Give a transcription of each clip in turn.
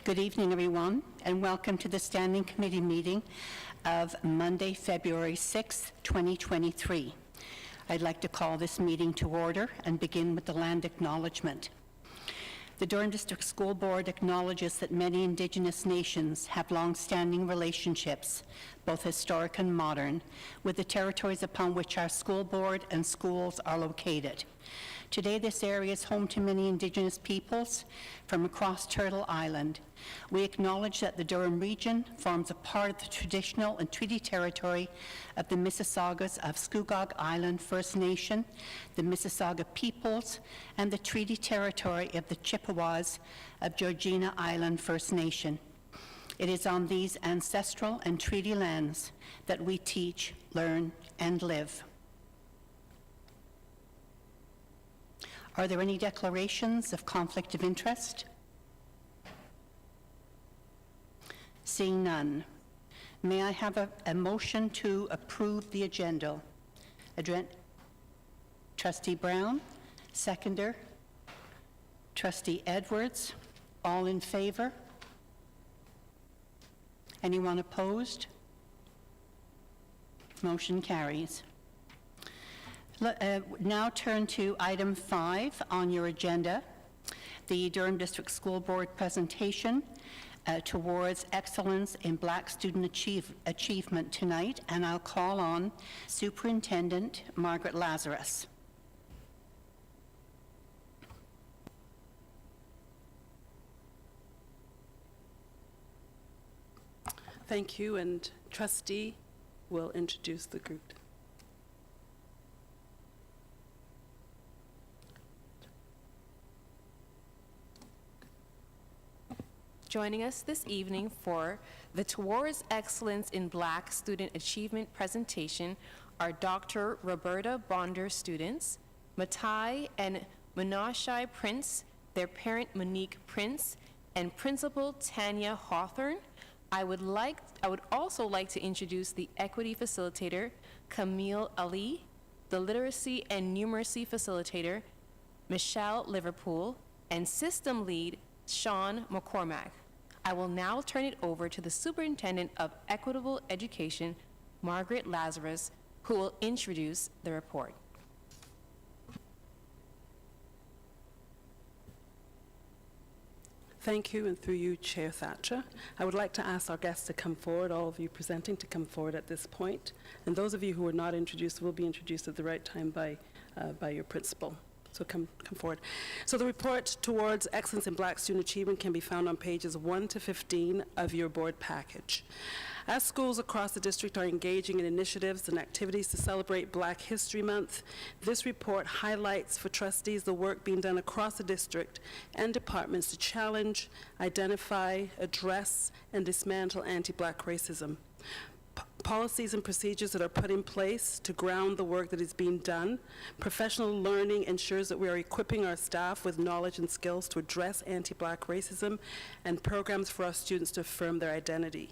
Good evening, everyone, and welcome to the Standing Committee meeting of Monday, February 6th, 2023. I'd like to call this meeting to order and begin with the land acknowledgement. The Durham District School Board acknowledges that many Indigenous nations have long-standing relationships, both historic and modern, with the territories upon which our school board and schools are located. Today, this area is home to many Indigenous peoples from across Turtle Island. We acknowledge that the Durham region forms a part of the traditional and treaty territory of the Mississaugas of Scugog Island First Nation, the Mississauga peoples, and the treaty territory of the Chippewas of Georgina Island First Nation. It is on these ancestral and treaty lands that we teach, learn, and live. Are there any declarations of conflict of interest? Seeing none, may I have a motion to approve the agenda? Trustee Brown, seconder. Trustee Edwards, all in favor? Anyone opposed? Motion carries. Now turn to item 5 on your agenda, the Durham District School Board presentation towards excellence in Black student achievement tonight, and I'll call on Superintendent Margaret Lazarus. Thank you, and Trustee will introduce the group. Joining us this evening for the Towards Excellence in Black Student Achievement presentation are Dr. Roberta Bonder students, Matai and Menashai Prince, their parent Monique Prince, and Principal Tanya Hawthorne. I would also like to introduce the Equity Facilitator, Camille Ali, the Literacy and Numeracy Facilitator, Michelle Liverpool, and System Lead, Sean McCormack. I will now turn it over to the Superintendent of Equitable Education, Margaret Lazarus, who will introduce the report. Thank you, and through you, Chair Thatcher. I would like to ask our guests to come forward, all of you presenting to come forward at this point. And those of you who are not introduced will be introduced at the right time by your principal. So come forward. So the report towards excellence in Black student achievement can be found on pages 1 to 15 of your board package. As schools across the district are engaging in initiatives and activities to celebrate Black History Month, this report highlights for trustees the work being done across the district and departments to challenge, identify, address, and dismantle anti-Black racism. Policies and procedures that are put in place to ground the work that is being done. Professional learning ensures that we are equipping our staff with knowledge and skills to address anti-Black racism, and programs for our students to affirm their identity.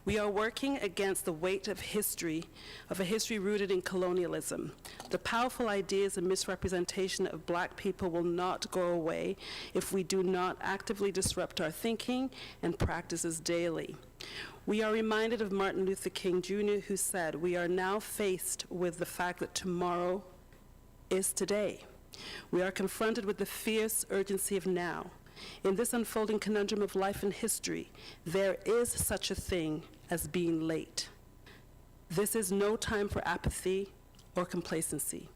We are working against the weight of a history rooted in colonialism. The powerful ideas and misrepresentation of Black people will not go away if we do not actively disrupt our thinking and practices daily. We are reminded of Martin Luther King Jr., who said, "We are now faced with the fact that tomorrow is today." We are confronted with the fierce urgency of now. In this unfolding conundrum of life and history, there is such a thing as being late. This is no time for apathy or complacency.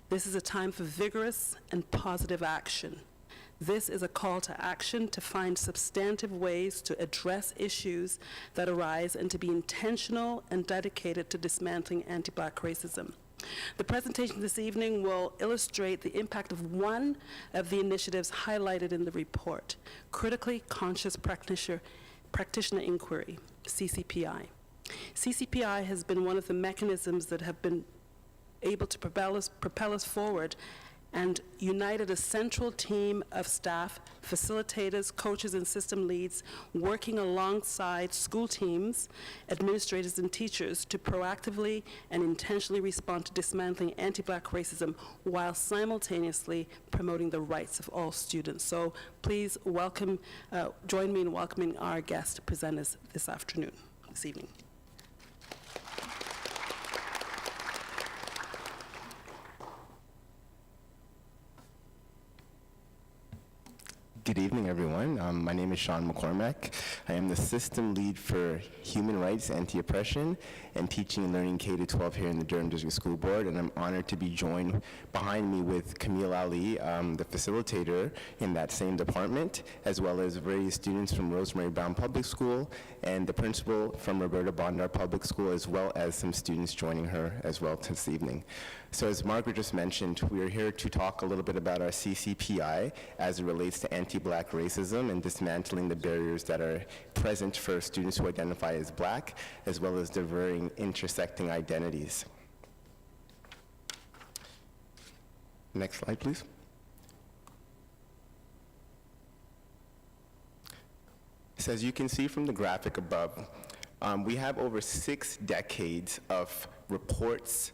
This is a time for vigorous and positive action. This is a call to action to find substantive ways to address issues that arise and to be intentional and dedicated to dismantling anti-Black racism. The presentation this evening will illustrate the impact of one of the initiatives highlighted in the report, Critically Conscious Practitioner Inquiry, CCPI. CCPI has been one of the mechanisms that have been able to propel us forward and united a central team of staff, facilitators, coaches, and system leads working alongside school teams, administrators, and teachers to proactively and intentionally respond to dismantling anti-Black racism while simultaneously promoting the rights of all students. So please join me in welcoming our guest to present us this evening. Good evening, everyone. My name is Sean McCormack. I am the System Lead for Human Rights, Anti-Oppression, and Teaching and Learning K-12 here in the Durham District School Board, and I'm honored to be joined behind me with Camille Ali, the facilitator in that same department, as well as various students from Rosemary Brown Public School and the principal from Roberta Bondar Public School, as well as some students joining her as well this evening. So as Margaret just mentioned, we are here to talk a little bit about our CCPI as it relates to anti-Black racism and dismantling the barriers that are present for students who identify as Black, as well as their varying intersecting identities. Next slide, please. So as you can see from the graphic above, we have over 6 decades of reports,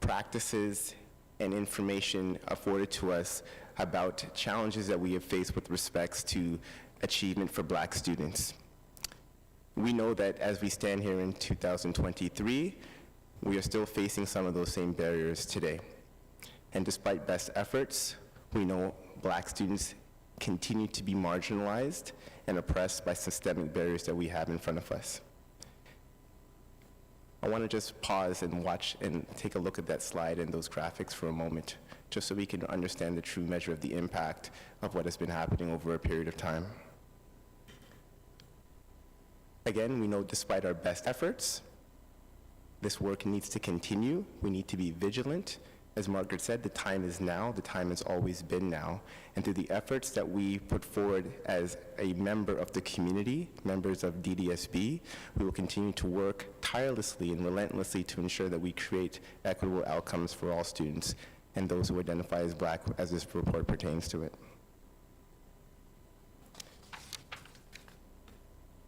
practices, and information afforded to us about challenges that we have faced with respects to achievement for Black students. We know that as we stand here in 2023, we are still facing some of those same barriers today. And despite best efforts, we know Black students continue to be marginalized and oppressed by systemic barriers that we have in front of us. I want to just pause and watch and take a look at that slide and those graphics for a moment, just so we can understand the true measure of the impact of what has been happening over a period of time. Again, we know despite our best efforts, this work needs to continue. We need to be vigilant. As Margaret said, the time is now. The time has always been now. And through the efforts that we put forward as a member of the community, members of DDSB, we will continue to work tirelessly and relentlessly to ensure that we create equitable outcomes for all students and those who identify as Black as this report pertains to it.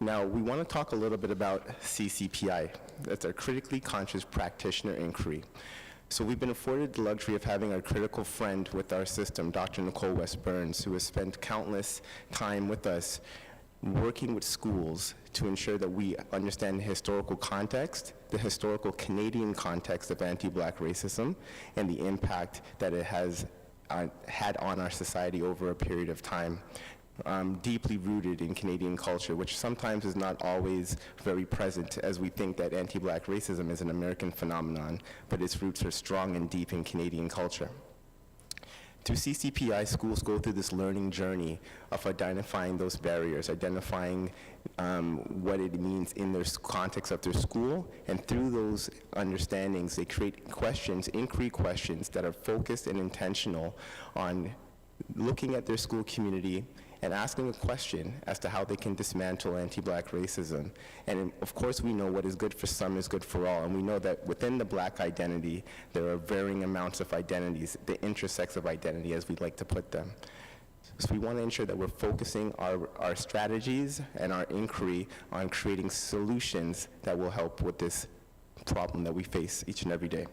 Now, we want to talk a little bit about CCPI. That's our Critically Conscious Practitioner Inquiry. So we've been afforded the luxury of having our critical friend with our system, Dr. Nicole West Burns, who has spent countless time with us working with schools to ensure that we understand the historical context, the historical Canadian context of anti-Black racism, and the impact that it has had on our society over a period of time. Deeply rooted in Canadian culture, which sometimes is not always very present, as we think that anti-Black racism is an American phenomenon, but its roots are strong and deep in Canadian culture. Through CCPI, schools go through this learning journey of identifying those barriers, identifying what it means in their context of their school, and through those understandings, they create questions, inquiry questions that are focused and intentional on looking at their school community and asking a question as to how they can dismantle anti-Black racism. And of course, we know what is good for some is good for all, and we know that within the Black identity, there are varying amounts of identities, the intersex of identity, as we'd like to put them. So we want to ensure that we're focusing our strategies and our inquiry on creating solutions that will help with this problem that we face each and every day.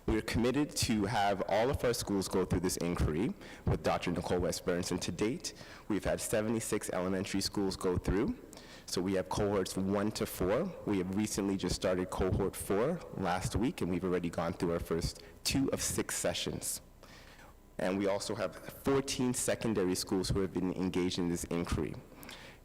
We are committed to have all of our schools go through this inquiry with Dr. Nicole West Burns, and to date, we've had 76 elementary schools go through. So we have cohorts 1 to 4. We have recently just started cohort 4 last week, and we've already gone through our first 2 of 6 sessions. And we also have 14 secondary schools who have been engaged in this inquiry.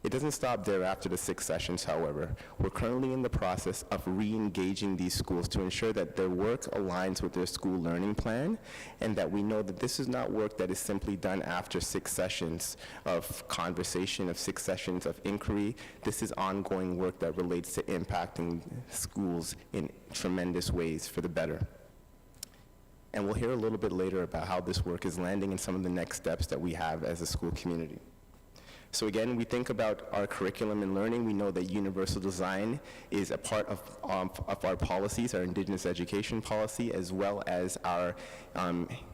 It doesn't stop there after the 6 sessions, however. We're currently in the process of re-engaging these schools to ensure that their work aligns with their school learning plan, and that we know that this is not work that is simply done after 6 sessions of conversation, of 6 sessions of inquiry. This is ongoing work that relates to impacting schools in tremendous ways for the better. And we'll hear a little bit later about how this work is landing and some of the next steps that we have as a school community. So again, we think about our curriculum and learning. We know that universal design is a part of our policies, our Indigenous education policy, as well as our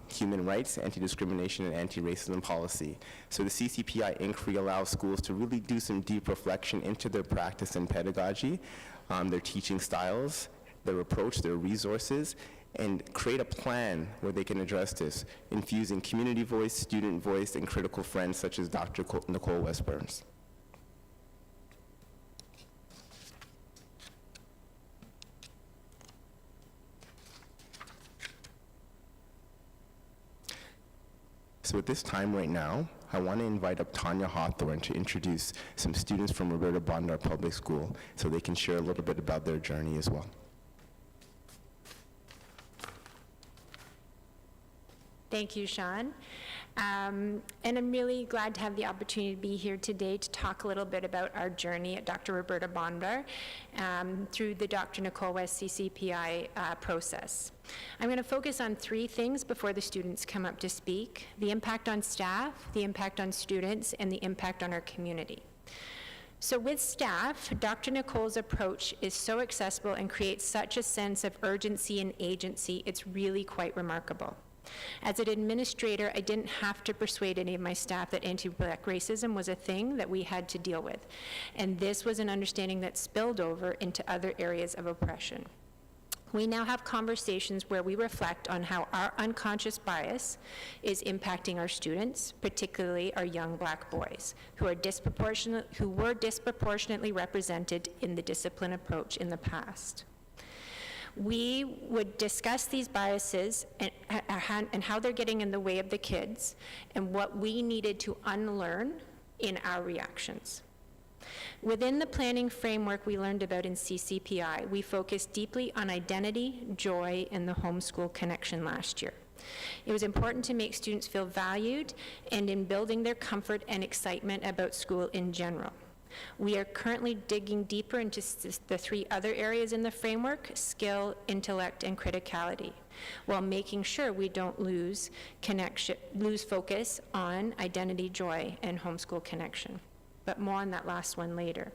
human rights, anti-discrimination, and anti-racism policy. So the CCPI inquiry allows schools to really do some deep reflection into their practice and pedagogy, their teaching styles, their approach, their resources, and create a plan where they can address this, infusing community voice, student voice, and critical friends such as Dr. Nicole West-Burns. So at this time right now, I want to invite up Tanya Hawthorne to introduce some students from Roberta Bondar Public School so they can share a little bit about their journey as well. Thank you, Sean. And I'm really glad to have the opportunity to be here today to talk a little bit about our journey at Dr. Roberta Bondar through the Dr. Nicole West CCPI process. I'm going to focus on three things before the students come up to speak: the impact on staff, the impact on students, and the impact on our community. So with staff, Dr. Nicole's approach is so accessible and creates such a sense of urgency and agency, it's really quite remarkable. As an administrator, I didn't have to persuade any of my staff that anti-Black racism was a thing that we had to deal with. And this was an understanding that spilled over into other areas of oppression. We now have conversations where we reflect on how our unconscious bias is impacting our students, particularly our young Black boys, who were disproportionately represented in the discipline approach in the past. We would discuss these biases and how they're getting in the way of the kids and what we needed to unlearn in our reactions. Within the planning framework we learned about in CCPI, we focused deeply on identity, joy, and the homeschool connection last year. It was important to make students feel valued and in building their comfort and excitement about school in general. We are currently digging deeper into the three other areas in the framework: skill, intellect, and criticality, while making sure we don't lose focus on identity, joy, and homeschool connection. But more on that last one later.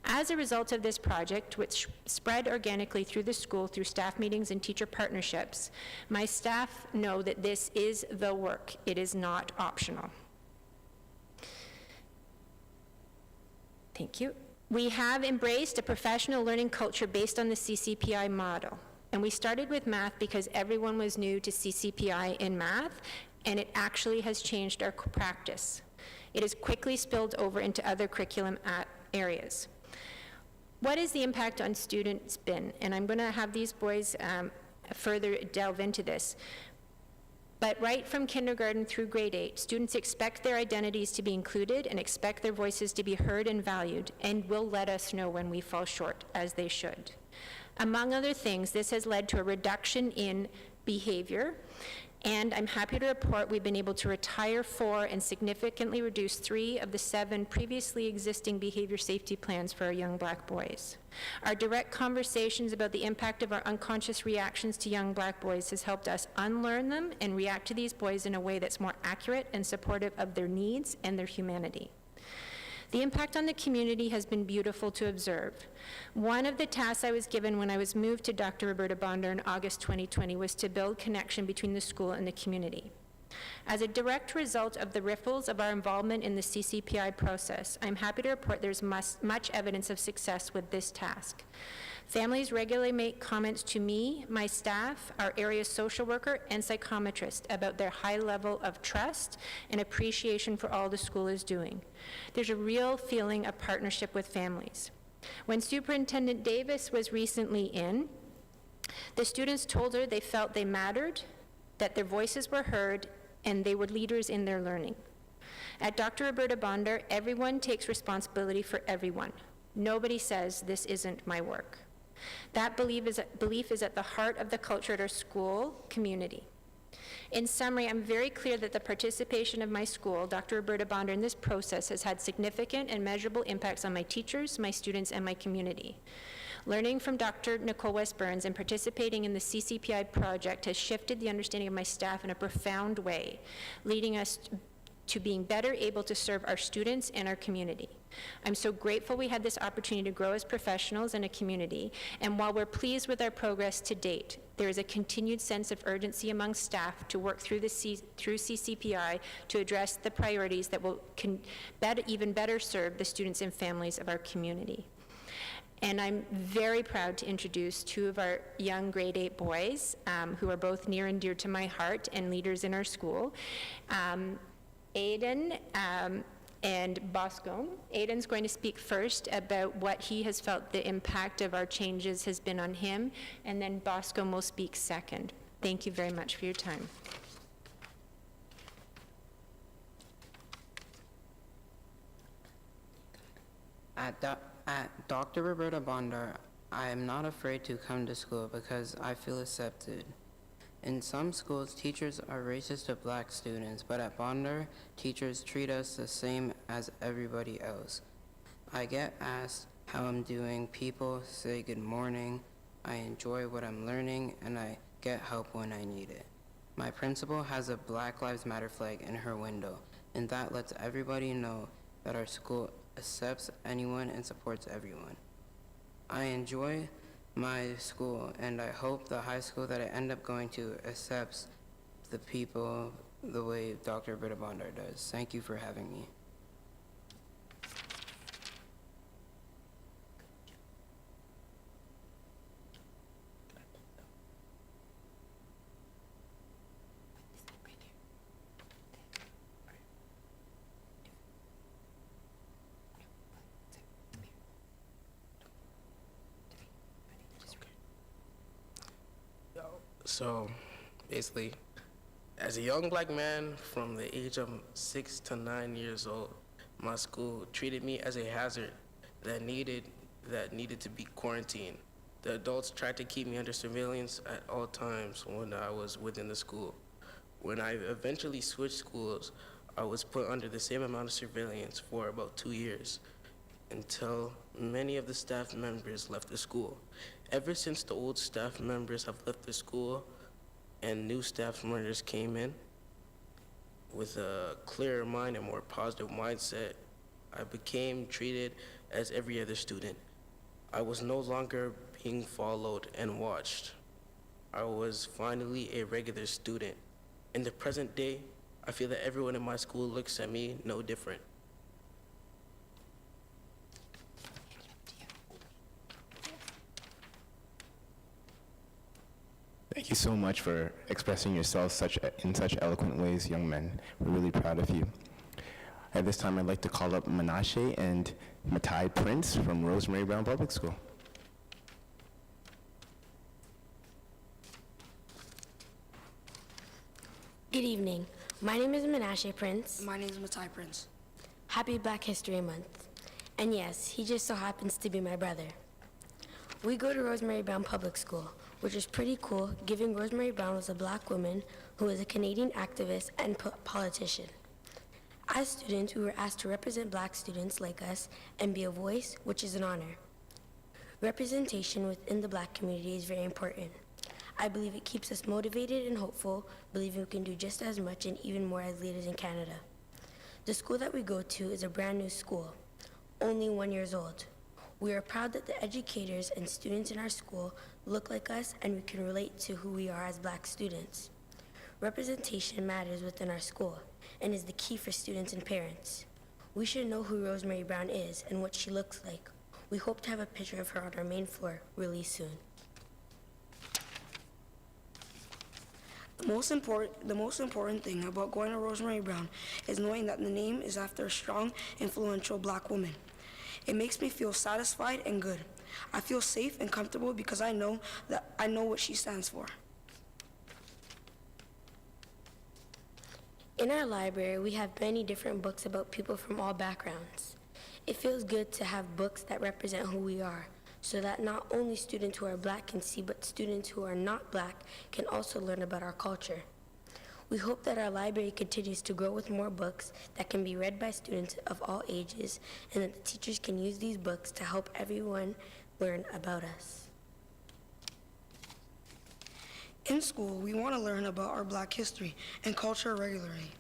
As a result of this project, which spread organically through the school through staff meetings and teacher partnerships, my staff know that this is the work. It is not optional. Thank you. We have embraced a professional learning culture based on the CCPI model. And we started with math because everyone was new to CCPI in math, and it actually has changed our practice. It has quickly spilled over into other curriculum areas. What has the impact on students been? And I'm going to have these boys further delve into this. But right from kindergarten through grade 8, students expect their identities to be included and expect their voices to be heard and valued, and will let us know when we fall short, as they should. Among other things, this has led to a reduction in behavior, and I'm happy to report we've been able to retire 4 and significantly reduce 3 of the 7 previously existing behavior safety plans for our young Black boys. Our direct conversations about the impact of our unconscious reactions to young Black boys has helped us unlearn them and react to these boys in a way that's more accurate and supportive of their needs and their humanity. The impact on the community has been beautiful to observe. One of the tasks I was given when I was moved to Dr. Roberta Bondar in August 2020 was to build connection between the school and the community. As a direct result of the ripples of our involvement in the CCPI process, I'm happy to report there's much evidence of success with this task. Families regularly make comments to me, my staff, our area social worker, and psychometrist about their high level of trust and appreciation for all the school is doing. There's a real feeling of partnership with families. When Superintendent Davis was recently in, the students told her they felt they mattered, that their voices were heard, and they were leaders in their learning. At Dr. Roberta Bondar, everyone takes responsibility for everyone. Nobody says, this isn't my work. That belief is at the heart of the culture at our school community. In summary, I'm very clear that the participation of my school, Dr. Roberta Bondar, in this process has had significant and measurable impacts on my teachers, my students, and my community. Learning from Dr. Nicole West-Burns and participating in the CCPI project has shifted the understanding of my staff in a profound way, leading us to being better able to serve our students and our community. I'm so grateful we had this opportunity to grow as professionals in a community, and while we're pleased with our progress to date, there is a continued sense of urgency among staff to work through CCPI to address the priorities that will even better serve the students and families of our community. And I'm very proud to introduce two of our young grade 8 boys who are both near and dear to my heart and leaders in our school. Aiden and Bosco. Aiden's going to speak first about what he has felt the impact of our changes has been on him, and then Bosco will speak second. Thank you very much for your time. At Dr. Roberta Bondar, I am not afraid to come to school because I feel accepted. In some schools, teachers are racist to black students, but at Bondar, teachers treat us the same as everybody else. I get asked how I'm doing, people say good morning, I enjoy what I'm learning, and I get help when I need it. My principal has a Black Lives Matter flag in her window, and that lets everybody know that our school accepts anyone and supports everyone. I enjoy my school, and I hope the high school that I end up going to accepts the people the way Dr. Roberta Bondar does. Thank you for having me. So, basically, as a young black man from the age of 6 to 9 years old, my school treated me as a hazard that needed to be quarantined. The adults tried to keep me under surveillance at all times when I was within the school. When I eventually switched schools, I was put under the same amount of surveillance for about 2 years, until many of the staff members left the school. Ever since the old staff members have left the school and new staff members came in with a clearer mind and more positive mindset, I became treated as every other student. I was no longer being followed and watched. I was finally a regular student. In the present day, I feel that everyone in my school looks at me no different. Thank you so much for expressing yourself in such eloquent ways, young men. We're really proud of you. At this time, I'd like to call up Menashe and Matai Prince from Rosemary Brown Public School. Good evening. My name is Menashe Prince. My name is Matai Prince. Happy Black History Month. And yes, he just so happens to be my brother. We go to Rosemary Brown Public School, which is pretty cool, given Rosemary Brown was a black woman who was a Canadian activist and politician. As students, we were asked to represent black students like us and be a voice, which is an honor. Representation within the black community is very important. I believe it keeps us motivated and hopeful, believing we can do just as much and even more as leaders in Canada. The school that we go to is a brand new school, only 1 year old. We are proud that the educators and students in our school look like us and we can relate to who we are as black students. Representation matters within our school and is the key for students and parents. We should know who Rosemary Brown is and what she looks like. We hope to have a picture of her on our main floor really soon. The most important thing about going to Rosemary Brown is knowing that the name is after a strong, influential black woman. It makes me feel satisfied and good. I feel safe and comfortable because I know what she stands for. In our library, we have many different books about people from all backgrounds. It feels good to have books that represent who we are, so that not only students who are black can see, but students who are not black can also learn about our culture. We hope that our library continues to grow with more books that can be read by students of all ages, and that the teachers can use these books to help everyone learn about us. In school, we want to learn about our black history and culture regularly.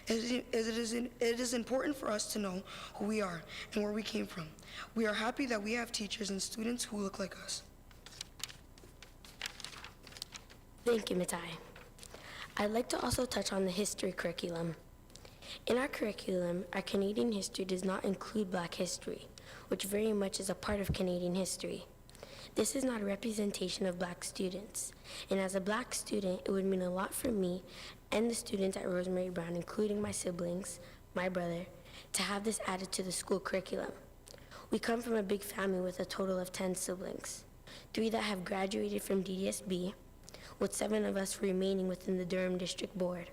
It is important for us to know who we are and where we came from. We are happy that we have teachers and students who look like us. Thank you, Matai. I'd like to also touch on the history curriculum. In our curriculum, our Canadian history does not include Black history, which very much is a part of Canadian history. This is not a representation of Black students, and as a Black student, it would mean a lot for me and the students at Rosemary Brown, including my siblings, my brother, to have this added to the school curriculum. We come from a big family with a total of 10 siblings, 3 that have graduated from DDSB, with 7 of us remaining within the Durham District Board.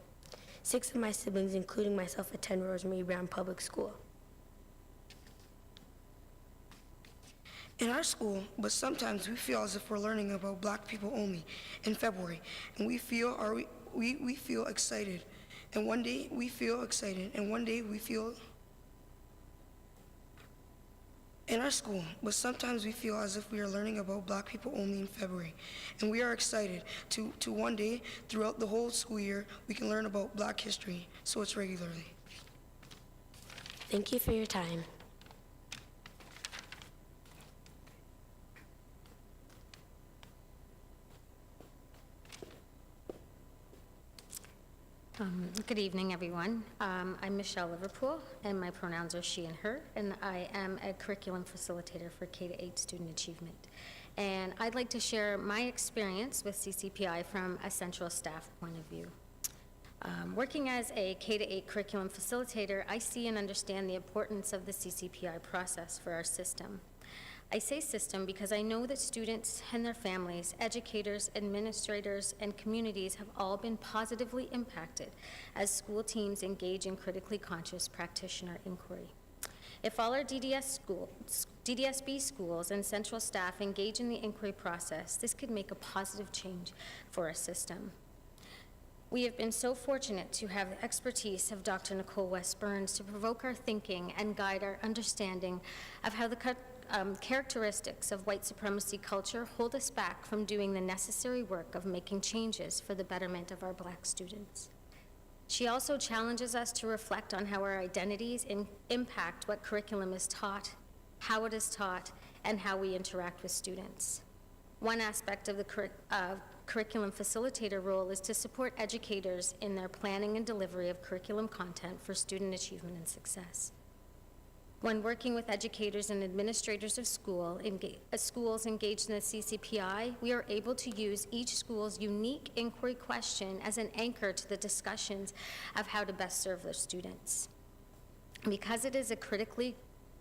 6 of my siblings, including myself, attend Rosemary Brown Public School. In our school, but sometimes we feel as if we're learning about Black people only in February, and we feel excited, and one day we feel excited, and one day we feel in our school, but sometimes we feel as if we are learning about Black people only in February, and we are excited to one day throughout the whole school year we can learn about Black history, so it's regularly. Thank you for your time. Good evening, everyone. I'm Michelle Liverpool, and my pronouns are she and her, and I am a curriculum facilitator for K-8 student achievement. And I'd like to share my experience with CCPI from a central staff point of view. Working as a K-8 curriculum facilitator, I see and understand the importance of the CCPI process for our system. I say system because I know that students and their families, educators, administrators, and communities have all been positively impacted as school teams engage in critically conscious practitioner inquiry. If all our DDSB schools and central staff engage in the inquiry process, this could make a positive change for our system. We have been so fortunate to have the expertise of Dr. Nicole West Burns to provoke our thinking and guide our understanding of how the characteristics of white supremacy culture hold us back from doing the necessary work of making changes for the betterment of our Black students. She also challenges us to reflect on how our identities impact what curriculum is taught, how it is taught, and how we interact with students. One aspect of the curriculum facilitator role is to support educators in their planning and delivery of curriculum content for student achievement and success. When working with educators and administrators of schools engaged in the CCPI, we are able to use each school's unique inquiry question as an anchor to the discussions of how to best serve their students. Because it is a critically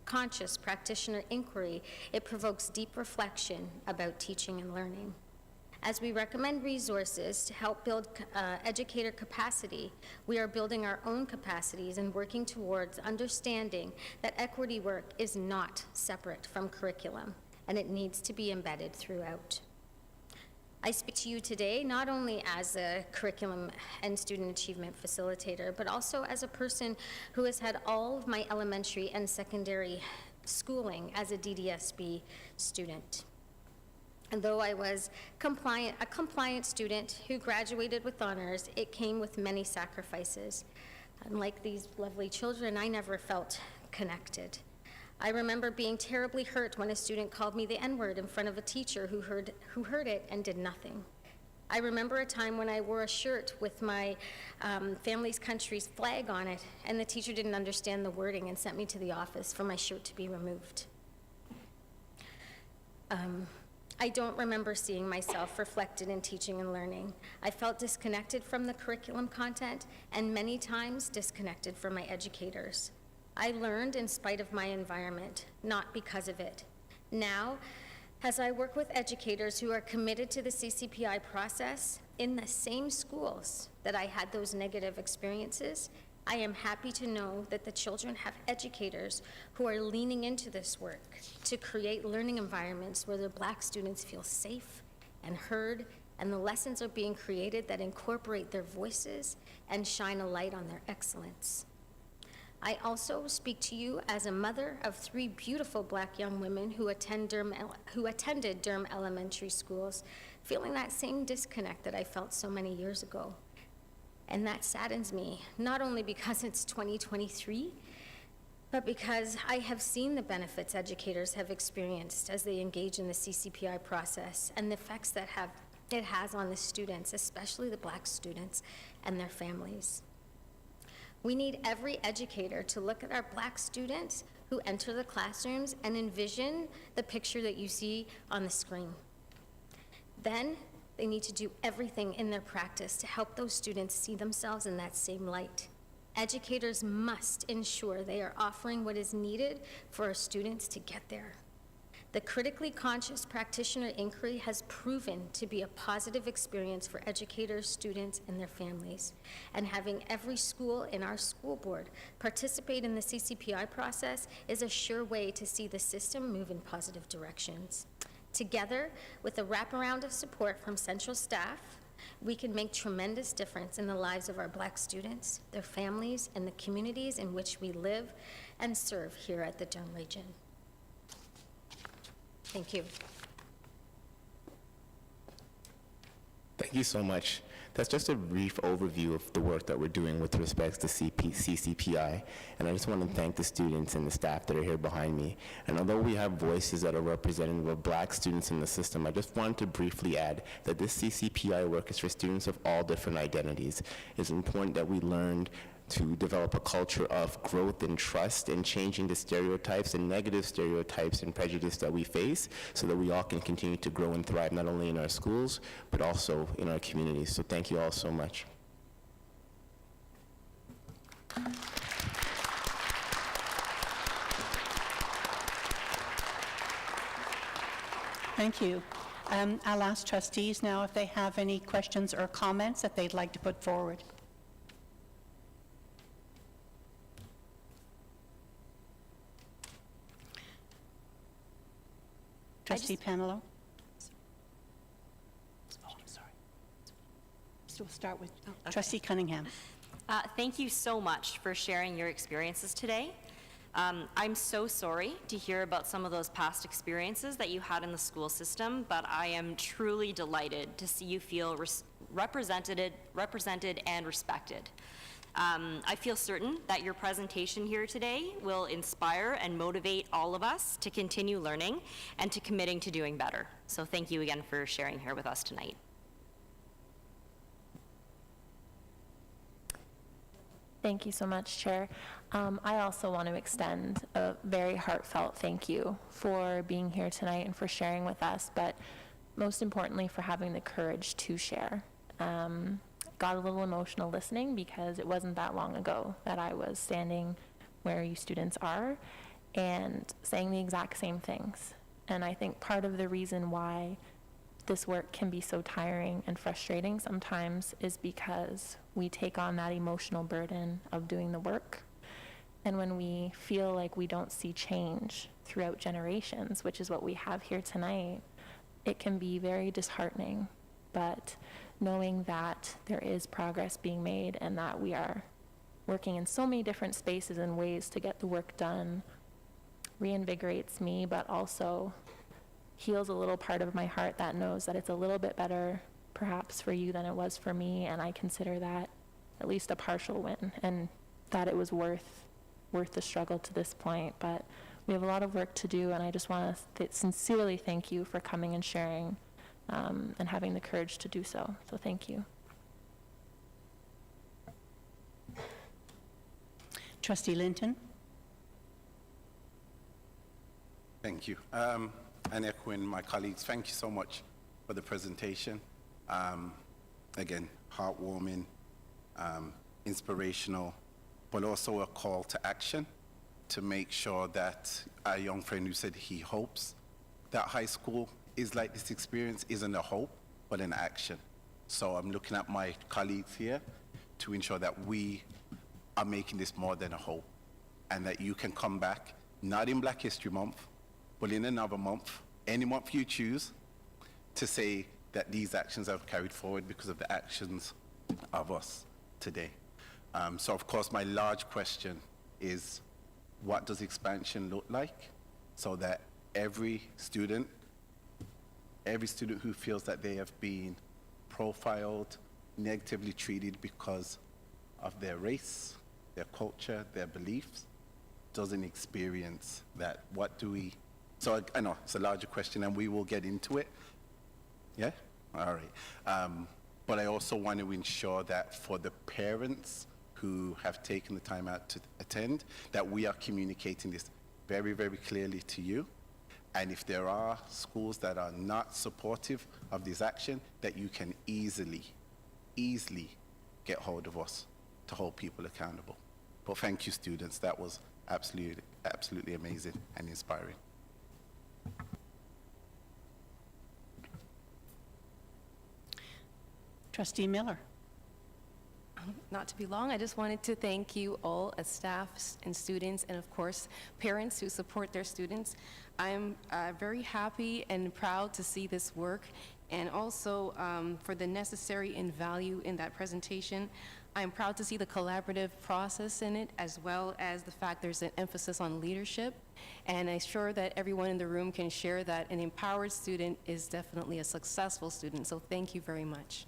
conscious practitioner inquiry, it provokes deep reflection about teaching and learning. As we recommend resources to help build educator capacity, we are building our own capacities and working towards understanding that equity work is not separate from curriculum, and it needs to be embedded throughout. I speak to you today not only as a curriculum and student achievement facilitator, but also as a person who has had all of my elementary and secondary schooling as a DDSB student. And though I was a compliant student who graduated with honors, it came with many sacrifices. Unlike these lovely children, I never felt connected. I remember being terribly hurt when a student called me the N-word in front of a teacher who heard it and did nothing. I remember a time when I wore a shirt with my family's country's flag on it, and the teacher didn't understand the wording and sent me to the office for my shirt to be removed. I don't remember seeing myself reflected in teaching and learning. I felt disconnected from the curriculum content and many times disconnected from my educators. I learned in spite of my environment, not because of it. Now, as I work with educators who are committed to the CCPI process in the same schools that I had those negative experiences, I am happy to know that the children have educators who are leaning into this work to create learning environments where their Black students feel safe and heard, and the lessons are being created that incorporate their voices and shine a light on their excellence. I also speak to you as a mother of 3 beautiful Black young women who attended Durham elementary schools, feeling that same disconnect that I felt so many years ago. And that saddens me, not only because it's 2023, but because I have seen the benefits educators have experienced as they engage in the CCPI process and the effects that it has on the students, especially the Black students and their families. We need every educator to look at our Black students who enter the classrooms and envision the picture that you see on the screen. Then they need to do everything in their practice to help those students see themselves in that same light. Educators must ensure they are offering what is needed for our students to get there. The critically conscious practitioner inquiry has proven to be a positive experience for educators, students, and their families. And having every school in our school board participate in the CCPI process is a sure way to see the system move in positive directions. Together, with a wraparound of support from central staff, we can make tremendous difference in the lives of our Black students, their families, and the communities in which we live and serve here at the Durham Region. Thank you. Thank you so much. That's just a brief overview of the work that we're doing with respect to CCPI, and I just want to thank the students and the staff that are here behind me. And although we have voices that are representative of Black students in the system, I just wanted to briefly add that this CCPI work is for students of all different identities. It's important that we learn to develop a culture of growth and trust and changing the stereotypes and negative stereotypes and prejudice that we face so that we all can continue to grow and thrive not only in our schools but also in our communities. So thank you all so much. Thank you. I'll ask trustees now if they have any questions or comments that they'd like to put forward. Trustee Panelo? Oh, I'm sorry. So we'll start with Trustee Cunningham. Thank you so much for sharing your experiences today. I'm so sorry to hear about some of those past experiences that you had in the school system, but I am truly delighted to see you feel represented and respected. I feel certain that your presentation here today will inspire and motivate all of us to continue learning and to committing to doing better. So thank you again for sharing here with us tonight. Thank you so much, Chair. I also want to extend a very heartfelt thank you for being here tonight and for sharing with us, but most importantly for having the courage to share. Got a little emotional listening because it wasn't that long ago that I was standing where you students are and saying the exact same things. And I think part of the reason why this work can be so tiring and frustrating sometimes is because we take on that emotional burden of doing the work. And when we feel like we don't see change throughout generations, which is what we have here tonight, it can be very disheartening. But knowing that there is progress being made and that we are working in so many different spaces and ways to get the work done reinvigorates me, but also heals a little part of my heart that knows that it's a little bit better perhaps for you than it was for me, and I consider that at least a partial win and that it was worth the struggle to this point. But we have a lot of work to do, and I just want to sincerely thank you for coming and sharing and having the courage to do so. So thank you. Trustee Linton? Thank you. And echoing my colleagues, thank you so much for the presentation. Again, heartwarming, inspirational, but also a call to action to make sure that our young friend who said he hopes that high school is like this experience isn't a hope, but an action. So I'm looking at my colleagues here to ensure that we are making this more than a hope, and that you can come back, not in Black History Month, but in another month, any month you choose, to say that these actions have carried forward because of the actions of us today. So of course my large question is, what does expansion look like so that every student who feels that they have been profiled negatively treated because of their race, their culture, their beliefs, doesn't experience that. What do we, so I know it's a larger question and we will get into it. Yeah? All right. But I also want to ensure that for the parents who have taken the time out to attend, that we are communicating this very, very clearly to you. And if there are schools that are not supportive of this action, that you can easily get hold of us to hold people accountable. But thank you, students. That was absolutely amazing and inspiring. Trustee Miller. Not to be long, I just wanted to thank you all as staffs and students, and of course, parents who support their students. I'm very happy and proud to see this work, and also for the necessary and value in that presentation. I'm proud to see the collaborative process in it, as well as the fact there's an emphasis on leadership. And I'm sure that everyone in the room can share that an empowered student is definitely a successful student. So thank you very much.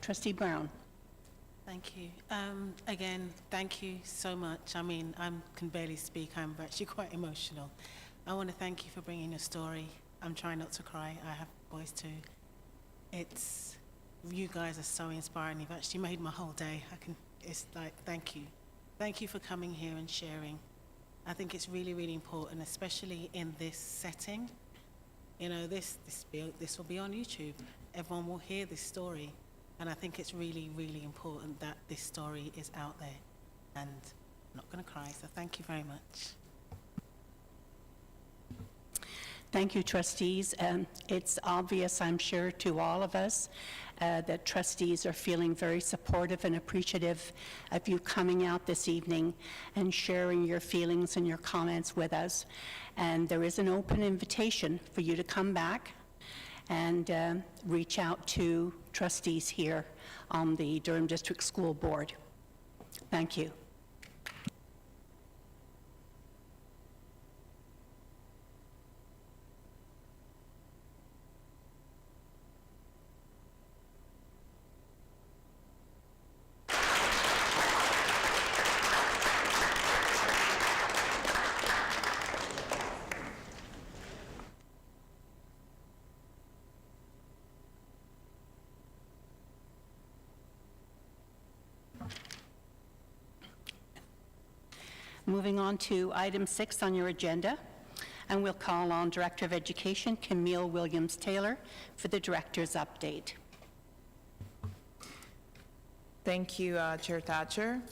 Trustee Brown. Thank you. Again, thank you so much. I mean, I can barely speak. I'm actually quite emotional. I want to thank you for bringing your story. I'm trying not to cry. I have boys too. You guys are so inspiring. You've actually made my whole day. It's like, thank you. Thank you for coming here and sharing. I think it's really, really important, especially in this setting. You know, this will be on YouTube. Everyone will hear this story. And I think it's really, really important that this story is out there. And I'm not going to cry, so thank you very much. Thank you, trustees. It's obvious, I'm sure, to all of us that trustees are feeling very supportive and appreciative of you coming out this evening and sharing your feelings and your comments with us. And there is an open invitation for you to come back and reach out to trustees here on the Durham District School Board. Thank you. Moving on to item 6 on your agenda, and we'll call on Director of Education, Camille Williams-Taylor, for the Director's update. Thank you, Chair Thatcher.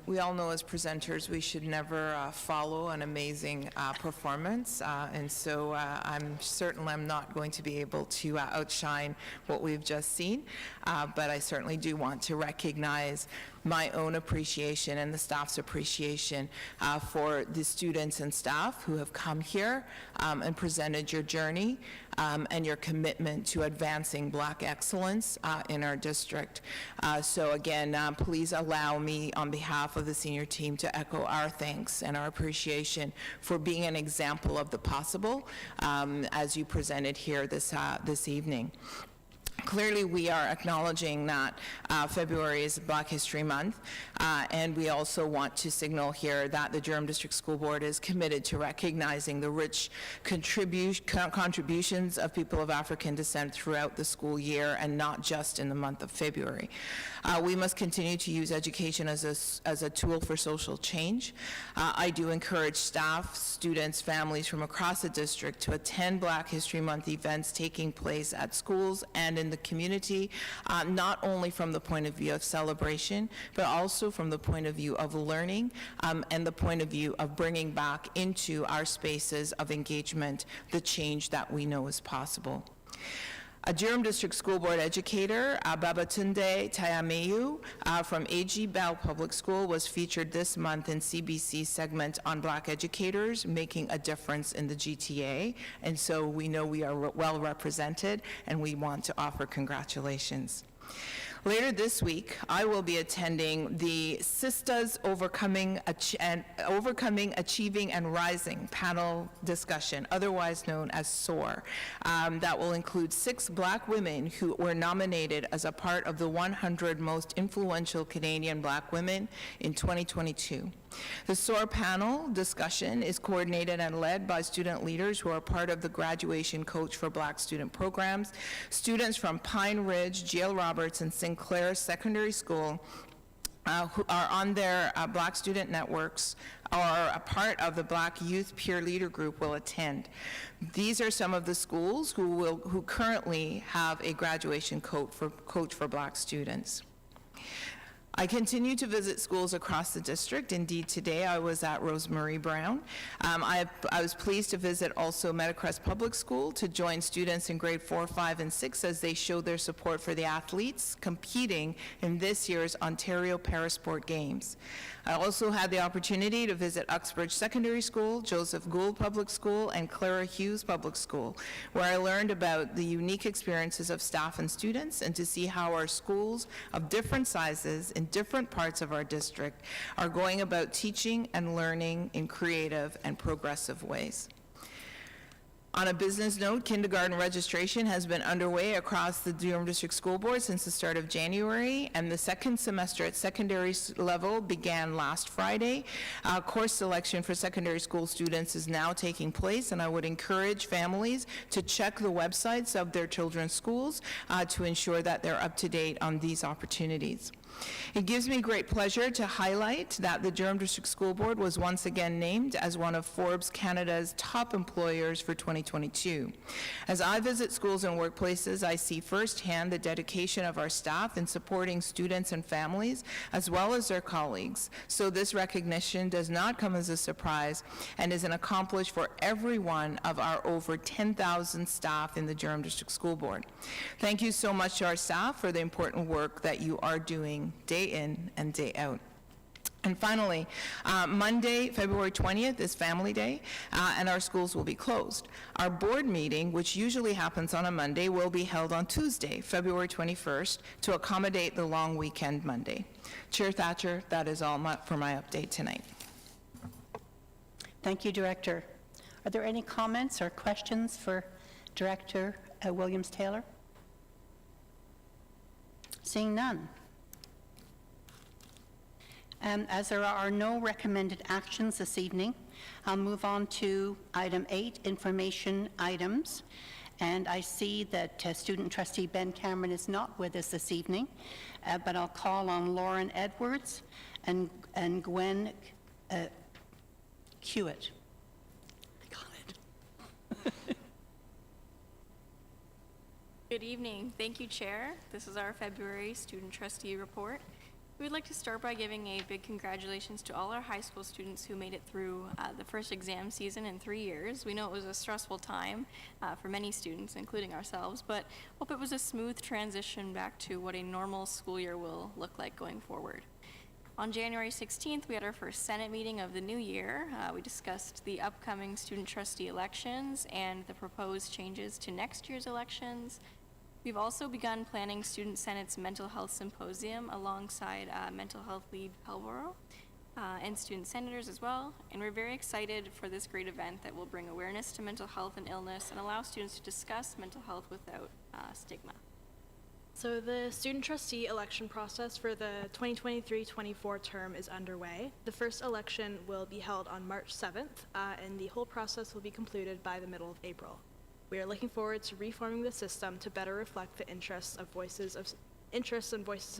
We all know as presenters we should never follow an amazing performance, and so I'm not going to be able to outshine what we've just seen, but I certainly do want to recognize my own appreciation and the staff's appreciation for the students and staff who have come here and presented your journey and your commitment to advancing Black excellence in our district. So again, please allow me on behalf of the senior team to echo our thanks and our appreciation for being an example of the possible as you presented here this evening. Clearly, we are acknowledging that February is Black History Month, and we also want to signal here that the Durham District School Board is committed to recognizing the rich contributions of people of African descent throughout the school year and not just in the month of February. We must continue to use education as a tool for social change. I do encourage staff, students, families from across the district to attend Black History Month events taking place at schools and in the community, not only from the point of view of celebration, but also from the point of view of learning and the point of view of bringing back into our spaces of engagement the change that we know is possible. A Durham District School Board educator, Babatunde Tayameyu from A.G. Bell Public School, was featured this month in CBC's segment on Black educators making a difference in the GTA, and so we know we are well represented, and we want to offer congratulations. Later this week, I will be attending the Sisters Overcoming, Achieving, and Rising panel discussion, otherwise known as SOAR, that will include 6 Black women who were nominated as a part of the 100 most influential Canadian Black women in 2022. The SOAR panel discussion is coordinated and led by student leaders who are part of the Graduation Coach for Black Student programs. Students from Pine Ridge, G.L. Roberts, and Sinclair Secondary School who are on their Black student networks or a part of the Black Youth Peer Leader Group will attend. These are some of the schools who currently have a graduation coach for Black students. I continue to visit schools across the district. Indeed, today I was at Rosemary Brown. I was pleased to visit also Meadowcrest Public School to join students in grade 4, 5, and 6 as they show their support for the athletes competing in this year's Ontario Parasport Games. I also had the opportunity to visit Uxbridge Secondary School, Joseph Gould Public School, and Clara Hughes Public School, where I learned about the unique experiences of staff and students and to see how our schools of different sizes in different parts of our district are going about teaching and learning in creative and progressive ways. On a business note, kindergarten registration has been underway across the Durham District School Board since the start of January, and the second semester at secondary level began last Friday. Course selection for secondary school students is now taking place, and I would encourage families to check the websites of their children's schools to ensure that they're up to date on these opportunities. It gives me great pleasure to highlight that the Durham District School Board was once again named as one of Forbes Canada's top employers for 2022. As I visit schools and workplaces, I see firsthand the dedication of our staff in supporting students and families, as well as their colleagues. So this recognition does not come as a surprise and is an accomplishment for every one of our over 10,000 staff in the Durham District School Board. Thank you so much to our staff for the important work that you are doing day in and day out. And finally, Monday, February 20th is Family Day, and our schools will be closed. Our board meeting, which usually happens on a Monday, will be held on Tuesday, February 21st, to accommodate the long weekend Monday. Chair Thatcher, that is all for my update tonight. Thank you, Director. Are there any comments or questions for Director Williams-Taylor? Seeing none. As there are no recommended actions this evening, I'll move on to item 8, information items. And I see that Student Trustee Ben Cameron is not with us this evening, but I'll call on Lauren Edwards and Gwen Hewitt. I got it. Good evening. Thank you, Chair. This is our February Student Trustee Report. We'd like to start by giving a big congratulations to all our high school students who made it through the first exam season in 3 years. We know it was a stressful time for many students, including ourselves, but hope it was a smooth transition back to what a normal school year will look like going forward. On January 16th, we had our first Senate meeting of the new year. We discussed the upcoming student trustee elections and the proposed changes to next year's elections. We've also begun planning Student Senate's Mental Health Symposium alongside Mental Health Lead Pelborough and student senators as well. And we're very excited for this great event that will bring awareness to mental health and illness and allow students to discuss mental health without stigma. So the student trustee election process for the 2023-24 term is underway. The first election will be held on March 7th, and the whole process will be concluded by the middle of April. We are looking forward to reforming the system to better reflect the interests and voices of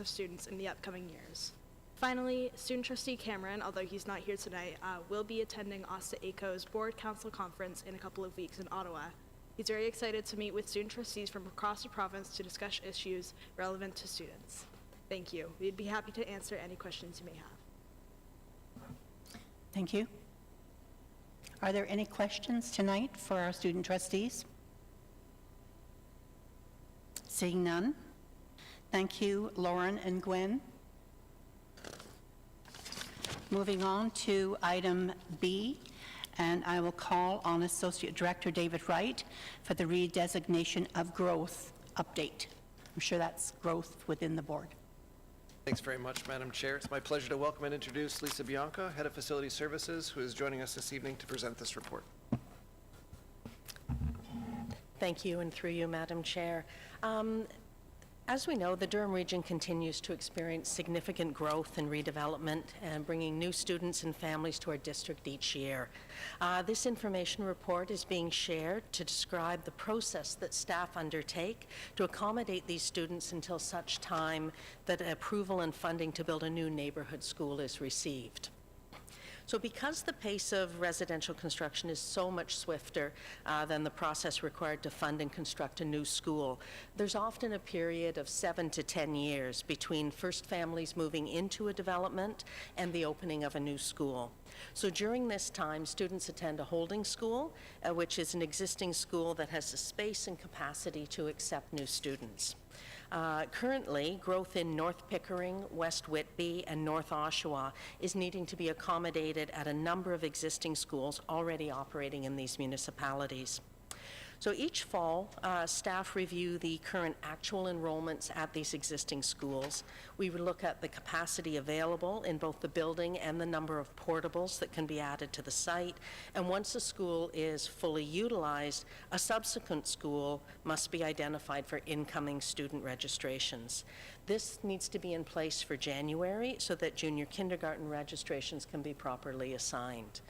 students in the upcoming years. Finally, Student Trustee Cameron, although he's not here tonight, will be attending OSTA ACO's Board Council Conference in a couple of weeks in Ottawa. He's very excited to meet with student trustees from across the province to discuss issues relevant to students. Thank you. We'd be happy to answer any questions you may have. Thank you. Are there any questions tonight for our student trustees? Seeing none. Thank you, Lauren and Gwen. Moving on to item B, and I will call on Associate Director David Wright for the redesignation of growth update. I'm sure that's growth within the board. Thanks very much, Madam Chair. It's my pleasure to welcome and introduce Lisa Bianca, Head of Facility Services, who is joining us this evening to present this report. Thank you, and through you, Madam Chair. As we know, the Durham region continues to experience significant growth and redevelopment and bringing new students and families to our district each year. This information report is being shared to describe the process that staff undertake to accommodate these students until such time that approval and funding to build a new neighborhood school is received. So because the pace of residential construction is so much swifter than the process required to fund and construct a new school, there's often a period of 7 to 10 years between first families moving into a development and the opening of a new school. So during this time, students attend a holding school, which is an existing school that has the space and capacity to accept new students. Currently, growth in North Pickering, West Whitby, and North Oshawa is needing to be accommodated at a number of existing schools already operating in these municipalities. So each fall, staff review the current actual enrollments at these existing schools. We would look at the capacity available in both the building and the number of portables that can be added to the site. And once a school is fully utilized, a subsequent school must be identified for incoming student registrations. This needs to be in place for January so that junior kindergarten registrations can be properly assigned.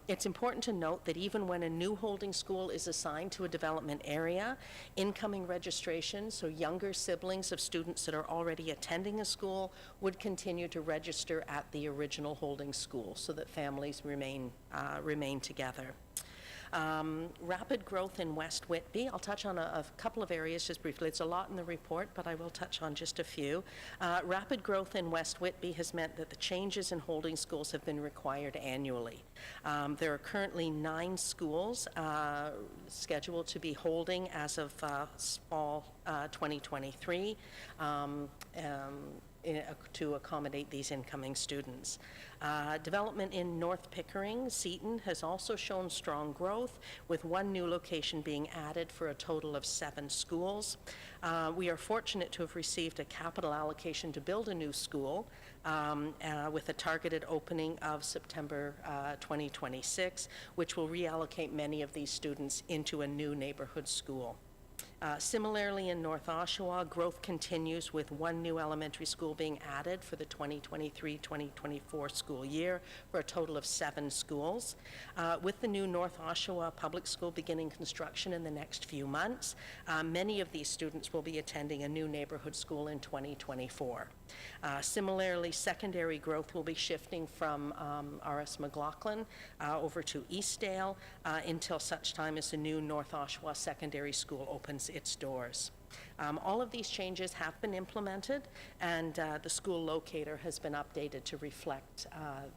It's important to note that even when a new holding school is assigned to a development area, incoming registrations, so younger siblings of students that are already attending a school, would continue to register at the original holding school so that families remain together. Rapid growth in West Whitby. I'll touch on a couple of areas just briefly. It's a lot in the report, but I will touch on just a few. Rapid growth in West Whitby has meant that the changes in holding schools have been required annually. There are currently 9 schools scheduled to be holding as of fall 2023. To accommodate these incoming students. Development in North Pickering, Seton, has also shown strong growth, with 1 new location being added for a total of 7 schools. We are fortunate to have received a capital allocation to build a new school with a targeted opening of September 2026, which will reallocate many of these students into a new neighborhood school. Similarly, in North Oshawa, growth continues with 1 new elementary school being added for the 2023-2024 school year for a total of 7 schools. With the new North Oshawa Public School beginning construction in the next few months, many of these students will be attending a new neighborhood school in 2024. Similarly, secondary growth will be shifting from R.S. McLaughlin over to Eastdale until such time as the new North Oshawa Secondary School opens its doors. All of these changes have been implemented, and the school locator has been updated to reflect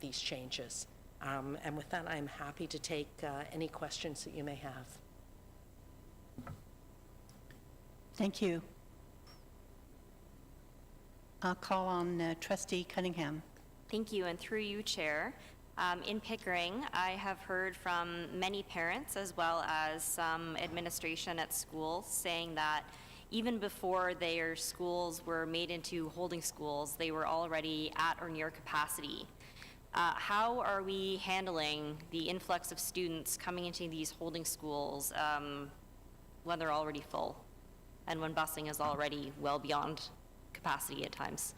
these changes. And with that, I'm happy to take any questions that you may have. Thank you. I'll call on Trustee Cunningham. Thank you, and through you, Chair. In Pickering, I have heard from many parents as well as some administration at schools saying that even before their schools were made into holding schools, they were already at or near capacity. How are we handling the influx of students coming into these holding schools when they're already full and when busing is already well beyond capacity at times?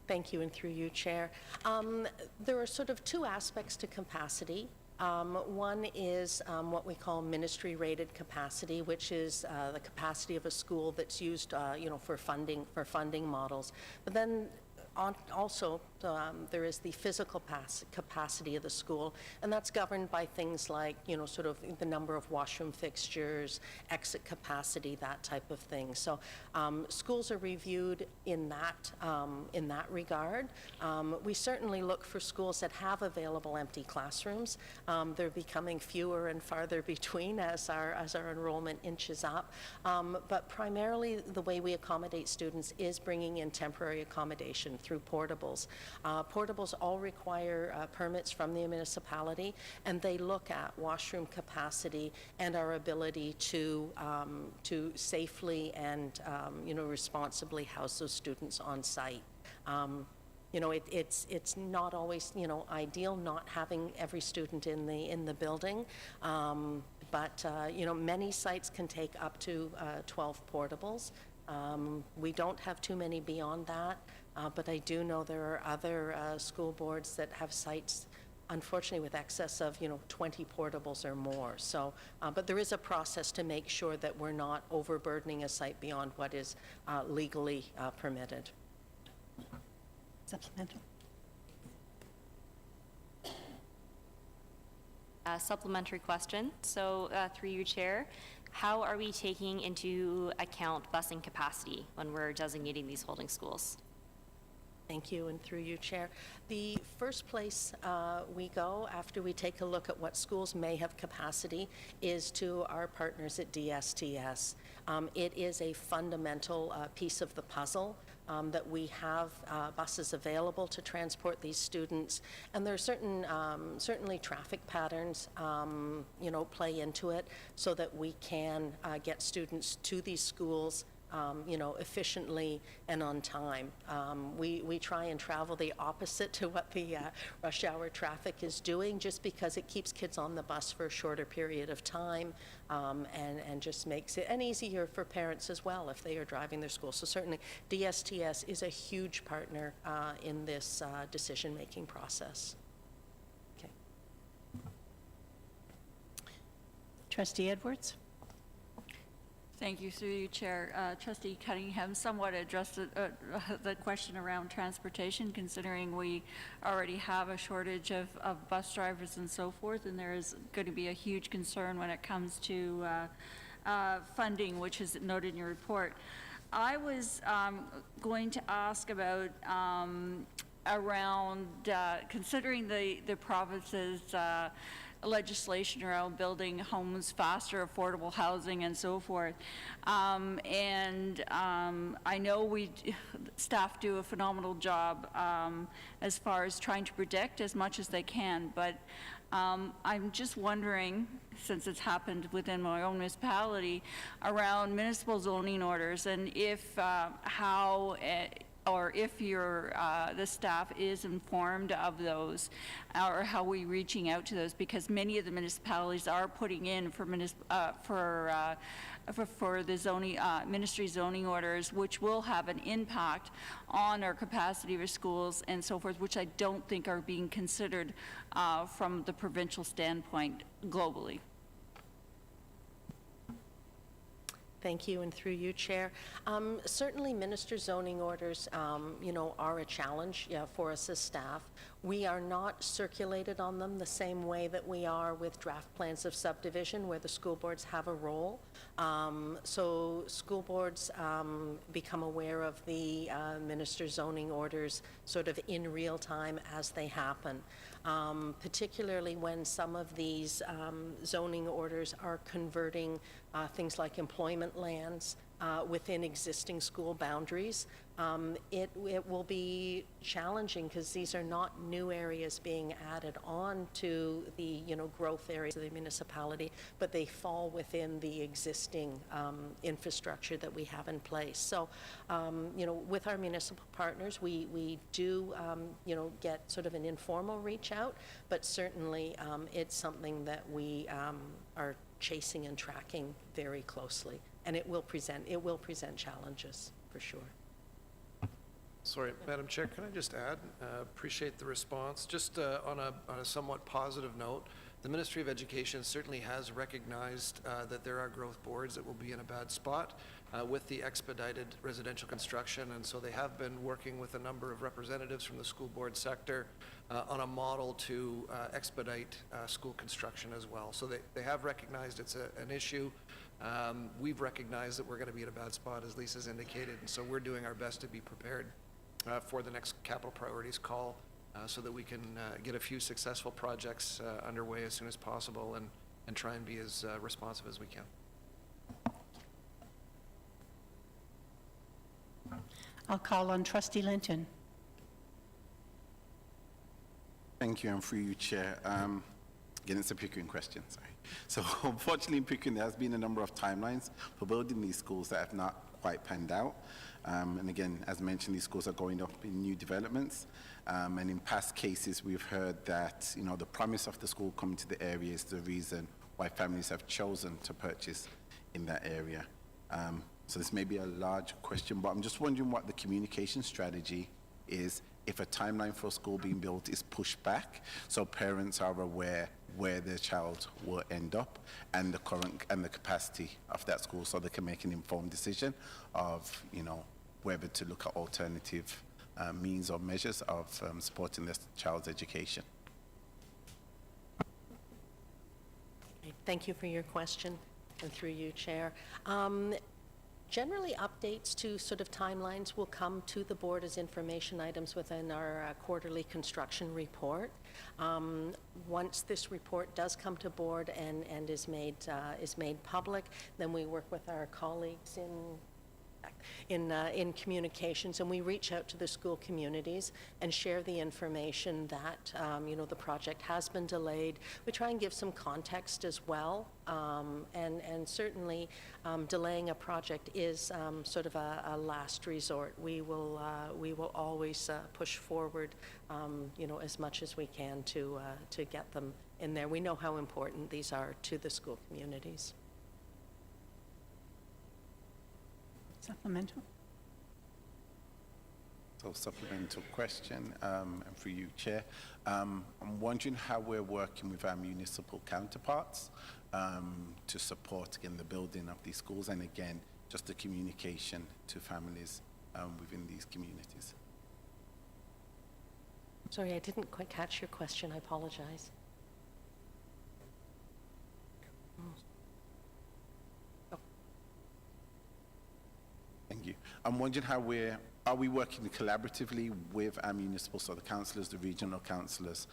Thank you, and through you, Chair. There are sort of 2 aspects to capacity. One is what we call ministry-rated capacity, which is the capacity of a school that's used, for funding models. But then also, there is the physical capacity of the school, and that's governed by things like, sort of the number of washroom fixtures, exit capacity, that type of thing. So schools are reviewed in that regard. We certainly look for schools that have available empty classrooms. They're becoming fewer and farther between as our enrollment inches up. But primarily, the way we accommodate students is bringing in temporary accommodation through portables. Portables all require permits from the municipality, and they look at washroom capacity and our ability to safely and responsibly house those students on site. It's not always, ideal not having every student in the building, but many sites can take up to 12 portables. We don't have too many beyond that, but I do know there are other school boards that have sites, unfortunately, with excess of 20 portables or more. So, but there is a process to make sure that we're not overburdening a site beyond what is legally permitted. Supplemental. Supplementary question. So through you, Chair, how are we taking into account busing capacity when we're designating these holding schools? Thank you, and through you, Chair. The first place we go after we take a look at what schools may have capacity is to our partners at DSTS. It is a fundamental piece of the puzzle that we have buses available to transport these students, and there are certainly traffic patterns, play into it so that we can get students to these schools efficiently and on time. We try and travel the opposite to what the rush hour traffic is doing, just because it keeps kids on the bus for a shorter period of time, and just makes it easier for parents as well if they are driving their school. So certainly DSTS is a huge partner in this decision-making process. Okay. Trustee Edwards? Thank you, through you, Chair. Trustee Cunningham somewhat addressed the question around transportation, considering we already have a shortage of bus drivers and so forth, and there is going to be a huge concern when it comes to funding, which is noted in your report. I was going to ask about around considering the province's legislation around building homes faster, affordable housing, and so forth. I know staff do a phenomenal job as far as trying to predict as much as they can, but I'm just wondering, since it's happened within my own municipality, around municipal zoning orders, and if or if the staff is informed of those, or how we reaching out to those, because many of the municipalities are putting in for the zoning ministry zoning orders, which will have an impact on our capacity for schools and so forth, which I don't think are being considered from the provincial standpoint globally. Thank you, and through you, Chair. Certainly, minister zoning orders, are a challenge for us as staff. We are not circulated on them the same way that we are with draft plans of subdivision, where the school boards have a role. So school boards become aware of the minister zoning orders sort of in real time as they happen. Particularly when some of these zoning orders are converting things like employment lands within existing school boundaries. It will be challenging because these are not new areas being added on to the growth areas of the municipality, but they fall within the existing infrastructure that we have in place. So, with our municipal partners, we do get sort of an informal reach out, but certainly it's something that we are chasing and tracking very closely, and it will present challenges for sure. Sorry, Madam Chair, can I just add, appreciate the response. Just on a somewhat positive note, the Ministry of Education certainly has recognized that there are growth boards that will be in a bad spot with the expedited residential construction, and so they have been working with a number of representatives from the school board sector on a model to expedite school construction as well. So they have recognized it's an issue. We've recognized that we're going to be in a bad spot, as Lisa's indicated, and so we're doing our best to be prepared for the next capital priorities call so that we can get a few successful projects underway as soon as possible and try and be as responsive as we can. I'll call on Trustee Linton. Thank you, and through you, Chair. Again, it's a Pickering question, sorry. So unfortunately in Pickering, there has been a number of timelines for building these schools that have not quite panned out. And again, as mentioned, these schools are going up in new developments. And in past cases, we've heard that, you know, the promise of the school coming to the area is the reason why families have chosen to purchase in that area. So this may be a large question, but I'm just wondering what the communication strategy is if a timeline for a school being built is pushed back, so parents are aware where their child will end up and the current and the capacity of that school, so they can make an informed decision of, you know, whether to look at alternative means or measures of supporting their child's education. Okay, thank you for your question, and through you, Chair. Generally, updates to sort of timelines will come to the board as information items within our quarterly construction report. Once this report does come to board and is made public, then we work with our colleagues in communications, and we reach out to the school communities and share the information that you know, the project has been delayed. We try and give some context as well, and certainly delaying a project is sort of a last resort. We will always push forward you know, as much as we can to get them in there. We know how important these are to the school communities. Supplemental. So supplemental question, and for you, Chair. I'm wondering how we're working with our municipal counterparts to support, again, the building of these schools, and again, just the communication to families within these communities. Sorry, I didn't quite catch your question. I apologize. Thank you. I'm wondering how are we working collaboratively with our municipal, so the councillors, the regional councillors,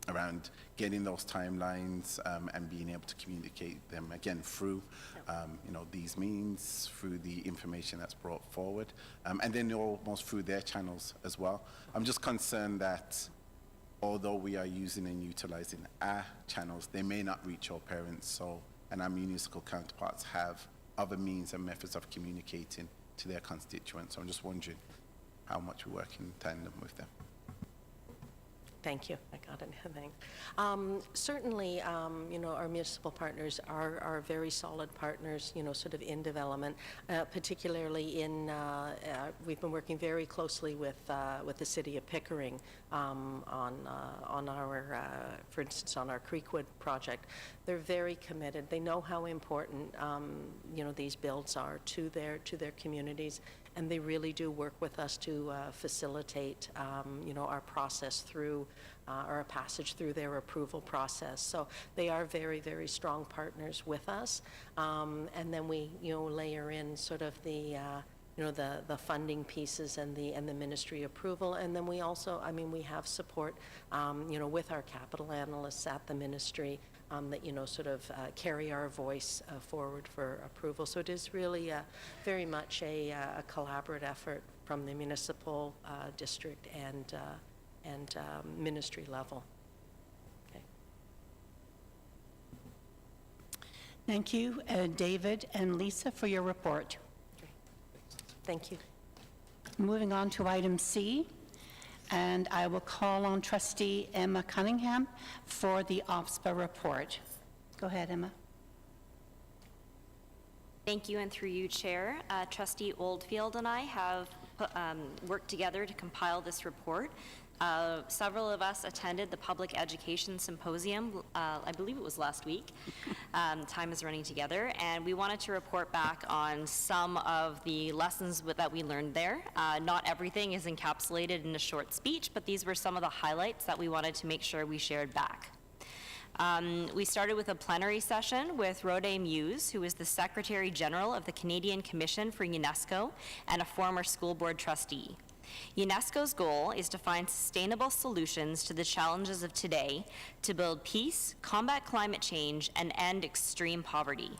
around getting those timelines and being able to communicate them again through, you know, these means, through the information that's brought forward, and then almost through their channels as well. I'm just concerned that although we are using and utilizing our channels, they may not reach our parents, so, and our municipal counterparts have other means and methods of communicating to their constituents. So I'm just wondering how much we work in tandem with them. Thank you. I got it. Thanks. Certainly, you know, our municipal partners are very solid partners, you know, sort of in development, particularly in, we've been working very closely with the city of Pickering on our, for instance, on our Creekwood project. They're very committed. They know how important, you know, these builds are to their communities, and they really do work with us to facilitate, you know, our process through, or a passage through their approval process. So they are very, very strong partners with us. And then we, you know, layer in sort of the, you know, the funding pieces and the ministry approval. And then we also, I mean, we have support, you know, with our capital analysts at the ministry, that, you know, sort of carry our voice forward for approval. So it is really very much a collaborative effort from the municipal district and ministry level. Okay. Thank you, David and Lisa, for your report. Thank you. Moving on to item C, and I will call on Trustee Emma Cunningham for the OPSPA report. Go ahead, Emma. Thank you, and through you, Chair. Trustee Oldfield and I have worked together to compile this report. Several of us attended the Public Education Symposium, I believe it was last week. Time is running together, and we wanted to report back on some of the lessons that we learned there. Not everything is encapsulated in a short speech, but these were some of the highlights that we wanted to make sure we shared back. We started with a plenary session with Rode Muse, who is the Secretary General of the Canadian Commission for UNESCO and a former school board trustee. UNESCO's goal is to find sustainable solutions to the challenges of today to build peace, combat climate change, and end extreme poverty.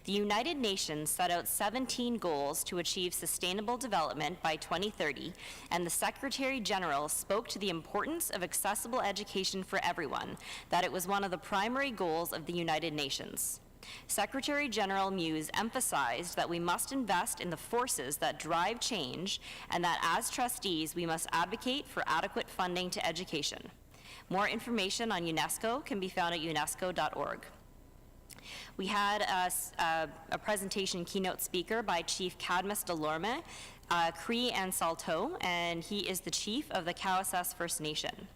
The United Nations set out 17 goals to achieve sustainable development by 2030, and the Secretary General spoke to the importance of accessible education for everyone, that it was one of the primary goals of the United Nations. Secretary General Muse emphasized that we must invest in the forces that drive change, and that as trustees, we must advocate for adequate funding to education. More information on UNESCO can be found at unesco.org. We had a presentation keynote speaker by Chief Cadmus Delorme, Cree and Saulteaux, and he is the chief of the Cowessess First Nation.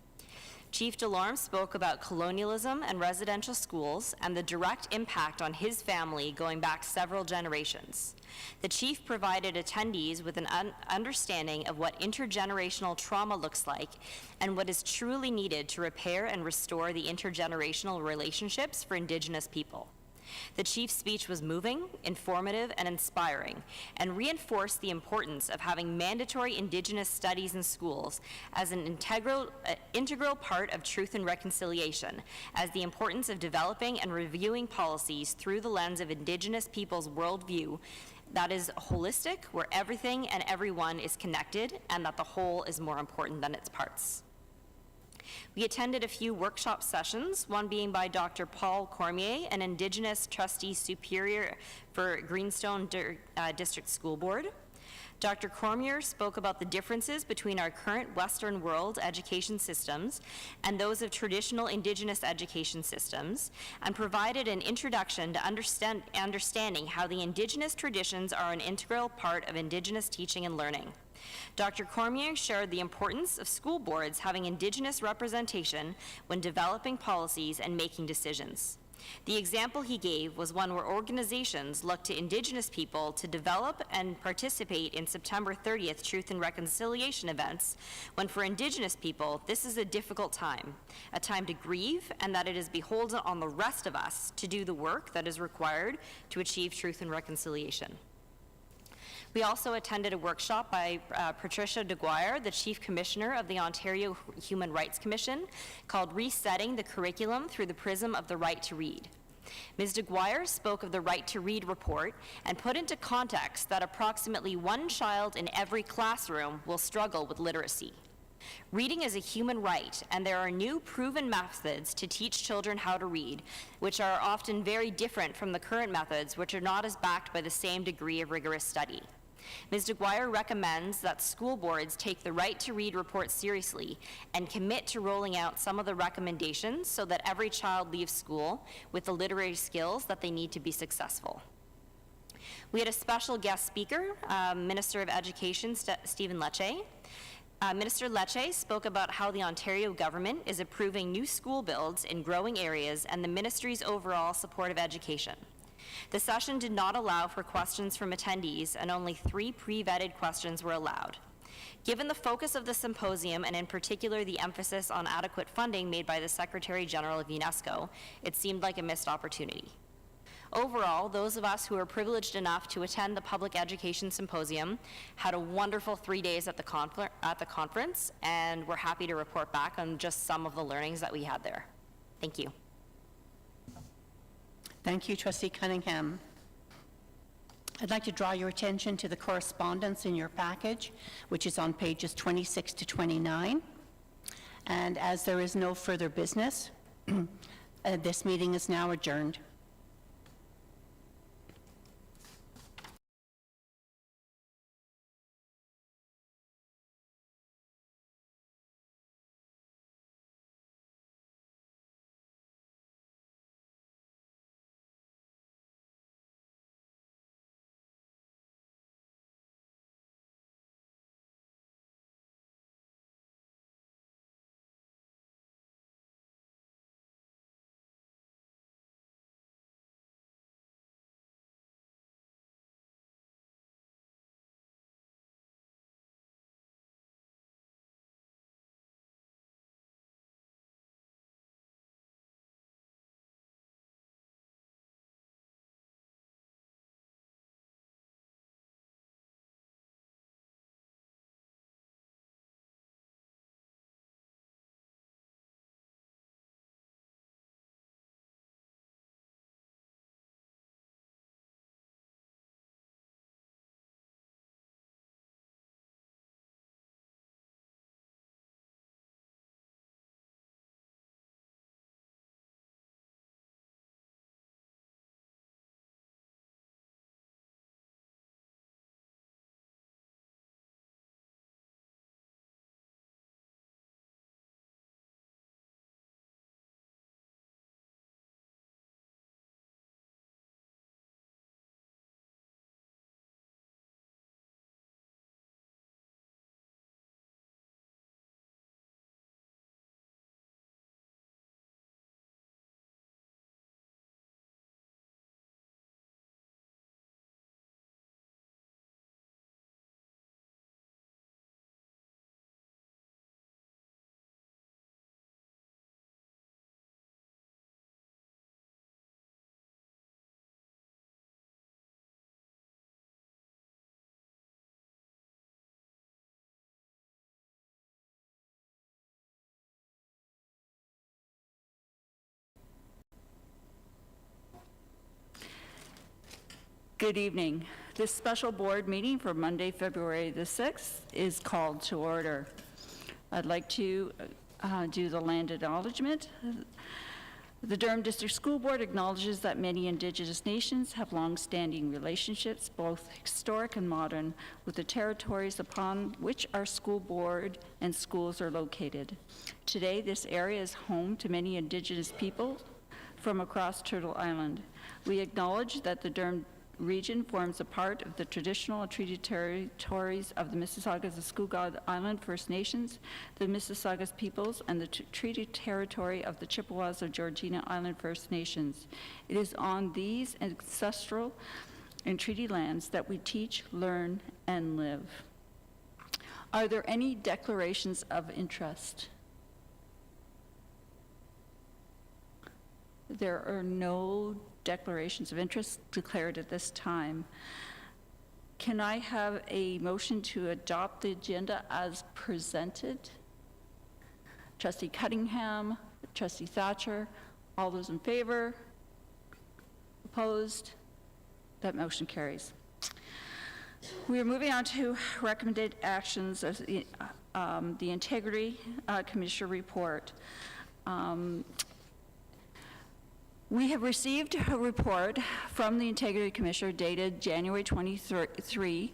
Chief Delorme spoke about colonialism and residential schools and the direct impact on his family going back several generations. The chief provided attendees with an understanding of what intergenerational trauma looks like and what is truly needed to repair and restore the intergenerational relationships for Indigenous people. The chief's speech was moving, informative, and inspiring, and reinforced the importance of having mandatory Indigenous studies in schools as an integral part of truth and reconciliation, as the importance of developing and reviewing policies through the lens of Indigenous people's worldview that is holistic, where everything and everyone is connected, and that the whole is more important than its parts. We attended a few workshop sessions, one being by Dr. Paul Cormier, an Indigenous Trustee Superior for Greenstone District School Board. Dr. Cormier spoke about the differences between our current Western world education systems and those of traditional Indigenous education systems, and provided an introduction to understanding how the Indigenous traditions are an integral part of Indigenous teaching and learning. Dr. Cormier shared the importance of school boards having Indigenous representation when developing policies and making decisions. The example he gave was one where organizations looked to Indigenous people to develop and participate in September 30th Truth and Reconciliation events, when for Indigenous people, this is a difficult time, a time to grieve, and that it is beholden on the rest of us to do the work that is required to achieve truth and reconciliation. We also attended a workshop by Patricia DeGuire, the Chief Commissioner of the Ontario Human Rights Commission, called Resetting the Curriculum Through the Prism of the Right to Read. Ms. DeGuire spoke of the Right to Read report and put into context that approximately one child in every classroom will struggle with literacy. Reading is a human right, and there are new proven methods to teach children how to read, which are often very different from the current methods, which are not as backed by the same degree of rigorous study. Ms. DeGuire recommends that school boards take the Right to Read report seriously and commit to rolling out some of the recommendations so that every child leaves school with the literary skills that they need to be successful. We had a special guest speaker, Minister of Education, Stephen Lecce. Minister Lecce spoke about how the Ontario government is approving new school builds in growing areas and the ministry's overall support of education. The session did not allow for questions from attendees, and only 3 pre-vetted questions were allowed. Given the focus of the symposium, and in particular the emphasis on adequate funding made by the Secretary General of UNESCO, it seemed like a missed opportunity. Overall, those of us who were privileged enough to attend the Public Education Symposium had a wonderful 3 days at the conference, and we're happy to report back on just some of the learnings that we had there. Thank you. Thank you, Trustee Cunningham. I'd like to draw your attention to the correspondence in your package, which is on pages 26 to 29. And as there is no further business, this meeting is now adjourned. Good evening. This special board meeting for Monday, February the 6th is called to order. I'd like to do the land acknowledgement. The Durham District School Board acknowledges that many Indigenous nations have long-standing relationships, both historic and modern, with the territories upon which our school board and schools are located. Today, this area is home to many Indigenous people from across Turtle Island. We acknowledge that the Durham region forms a part of the traditional and treaty territories of the Mississaugas of Scugog Island First Nations, the Mississaugas peoples, and the treaty territory of the Chippewas of Georgina Island First Nations. It is on these ancestral and treaty lands that we teach, learn, and live. Are there any declarations of interest? There are no declarations of interest declared at this time. Can I have a motion to adopt the agenda as presented? Trustee Cunningham, Trustee Thatcher, all those in favor? Opposed? That motion carries. We are moving on to recommended actions of the Integrity Commissioner report. We have received a report from the Integrity Commissioner dated January 23,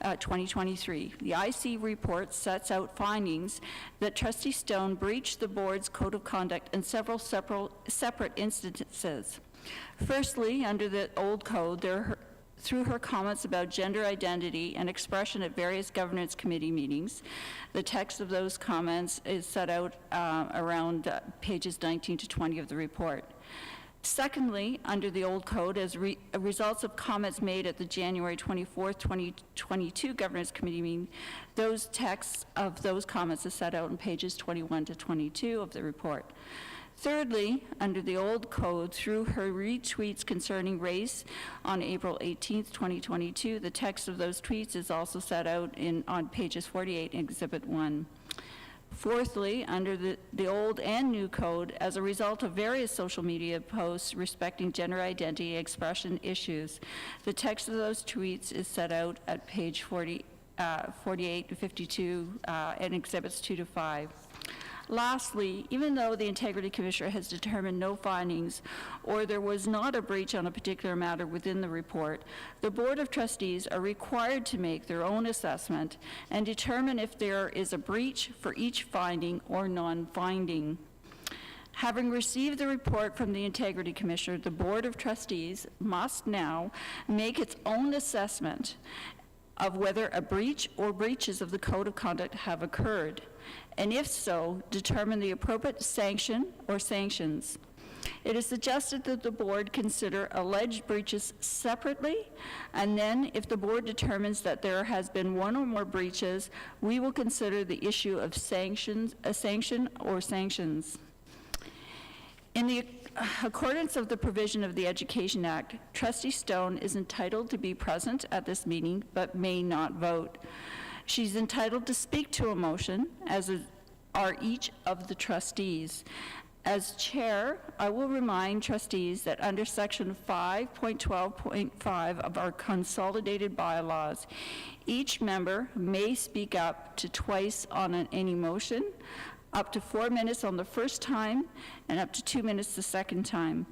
2023. The IC report sets out findings that Trustee Stone breached the board's code of conduct in several separate instances. Firstly, under the old code, through her comments about gender identity and expression at various governance committee meetings. The text of those comments is set out around pages 19 to 20 of the report. Secondly, under the old code, as results of comments made at the January 24th, 2022 Governance Committee meeting, those texts of those comments are set out in pages 21 to 22 of the report. Thirdly, under the old code, through her retweets concerning race on April 18th, 2022, the text of those tweets is also set out on pages 48 in Exhibit 1. Fourthly, under the old and new code, as a result of various social media posts respecting gender identity expression issues, the text of those tweets is set out at page 48 to 52 and exhibits 2 to 5. Lastly, even though the Integrity Commissioner has determined no findings or there was not a breach on a particular matter within the report, the Board of Trustees are required to make their own assessment and determine if there is a breach for each finding or non-finding. Having received the report from the Integrity Commissioner, the Board of Trustees must now make its own assessment of whether a breach or breaches of the Code of Conduct have occurred, and if so, determine the appropriate sanction or sanctions. It is suggested that the board consider alleged breaches separately, and then if the board determines that there has been one or more breaches, we will consider the issue of sanctions, a sanction or sanctions. In the accordance of the provision of the Education Act, Trustee Stone is entitled to be present at this meeting but may not vote. She's entitled to speak to a motion, as are each of the trustees. As chair, I will remind trustees that under section 5.12.5 of our consolidated bylaws, each member may speak up to twice on any motion, up to 4 minutes on the first time, and up to 2 minutes the second time.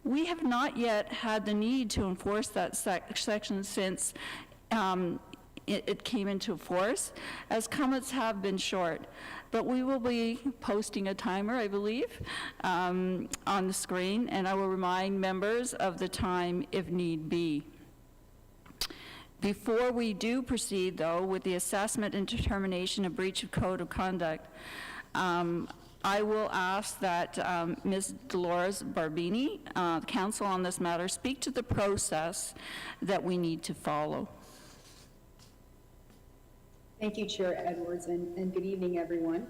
We have not yet had the need to enforce that section since it came into force, as comments have been short. But we will be posting a timer, I believe, on the screen, and I will remind members of the time if need be. Before we do proceed, though, with the assessment and determination of breach of code of conduct, I will ask that Ms. Dolores Barbini, counsel on this matter, speak to the process that we need to follow. Thank you, Chair Edwards, and good evening, everyone.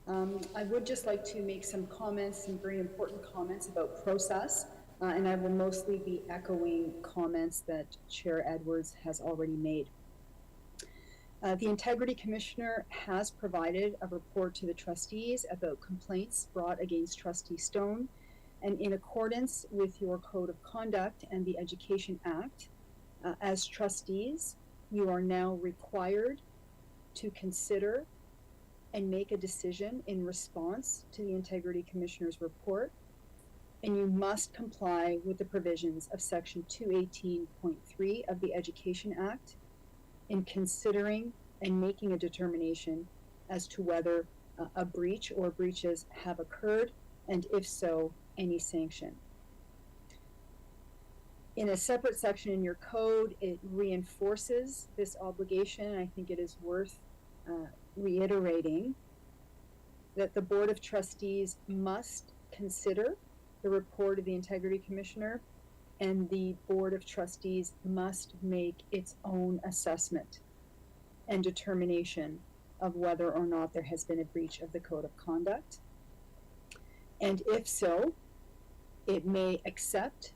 I would just like to make some comments, some very important comments about process, and I will mostly be echoing comments that Chair Edwards has already made. The Integrity Commissioner has provided a report to the trustees about complaints brought against Trustee Stone, and in accordance with your Code of Conduct and the Education Act, As trustees, you are now required to consider and make a decision in response to the Integrity Commissioner's report, and you must comply with the provisions of Section 218.3 of the Education Act in considering and making a determination as to whether a breach or breaches have occurred, and if so, any sanction. In a separate section in your code, it reinforces this obligation. I think it is worth reiterating that the Board of Trustees must consider the report of the Integrity Commissioner, and the Board of Trustees must make its own assessment and determination of whether or not there has been a breach of the Code of Conduct. And if so, it may accept,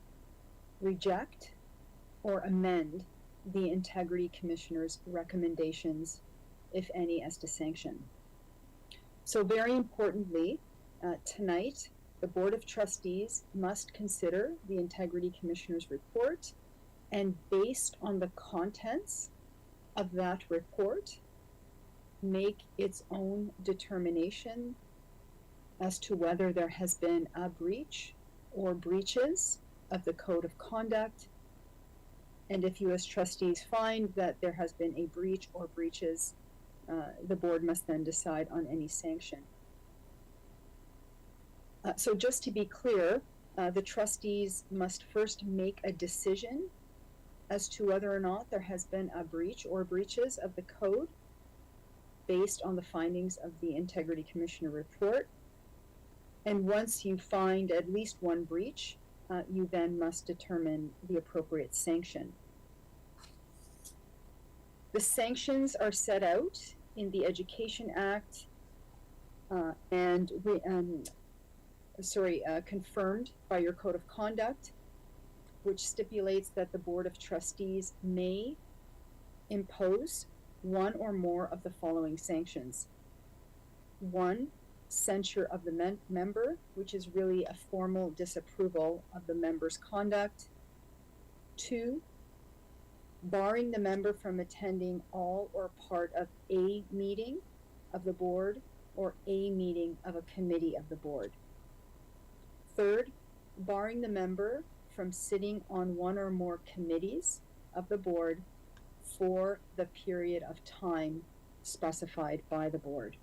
reject, or amend the Integrity Commissioner's recommendations, if any, as to sanction. So very importantly, tonight, the Board of Trustees must consider the Integrity Commissioner's report, and based on the contents of that report, make its own determination as to whether there has been a breach or breaches of the Code of Conduct. And if you as trustees find that there has been a breach or breaches, the board must then decide on any sanction. So just to be clear, the trustees must first make a decision as to whether or not there has been a breach or breaches of the code based on the findings of the Integrity Commissioner report. And once you find at least one breach, you then must determine the appropriate sanction. The sanctions are set out in the Education Act and confirmed by your Code of Conduct, which stipulates that the Board of Trustees may impose one or more of the following sanctions. 1, censure of the member, which is really a formal disapproval of the member's conduct. 2, barring the member from attending all or part of a meeting of the board or a meeting of a committee of the board. 3rd, barring the member from sitting on one or more committees of the board for the period of time specified by the board.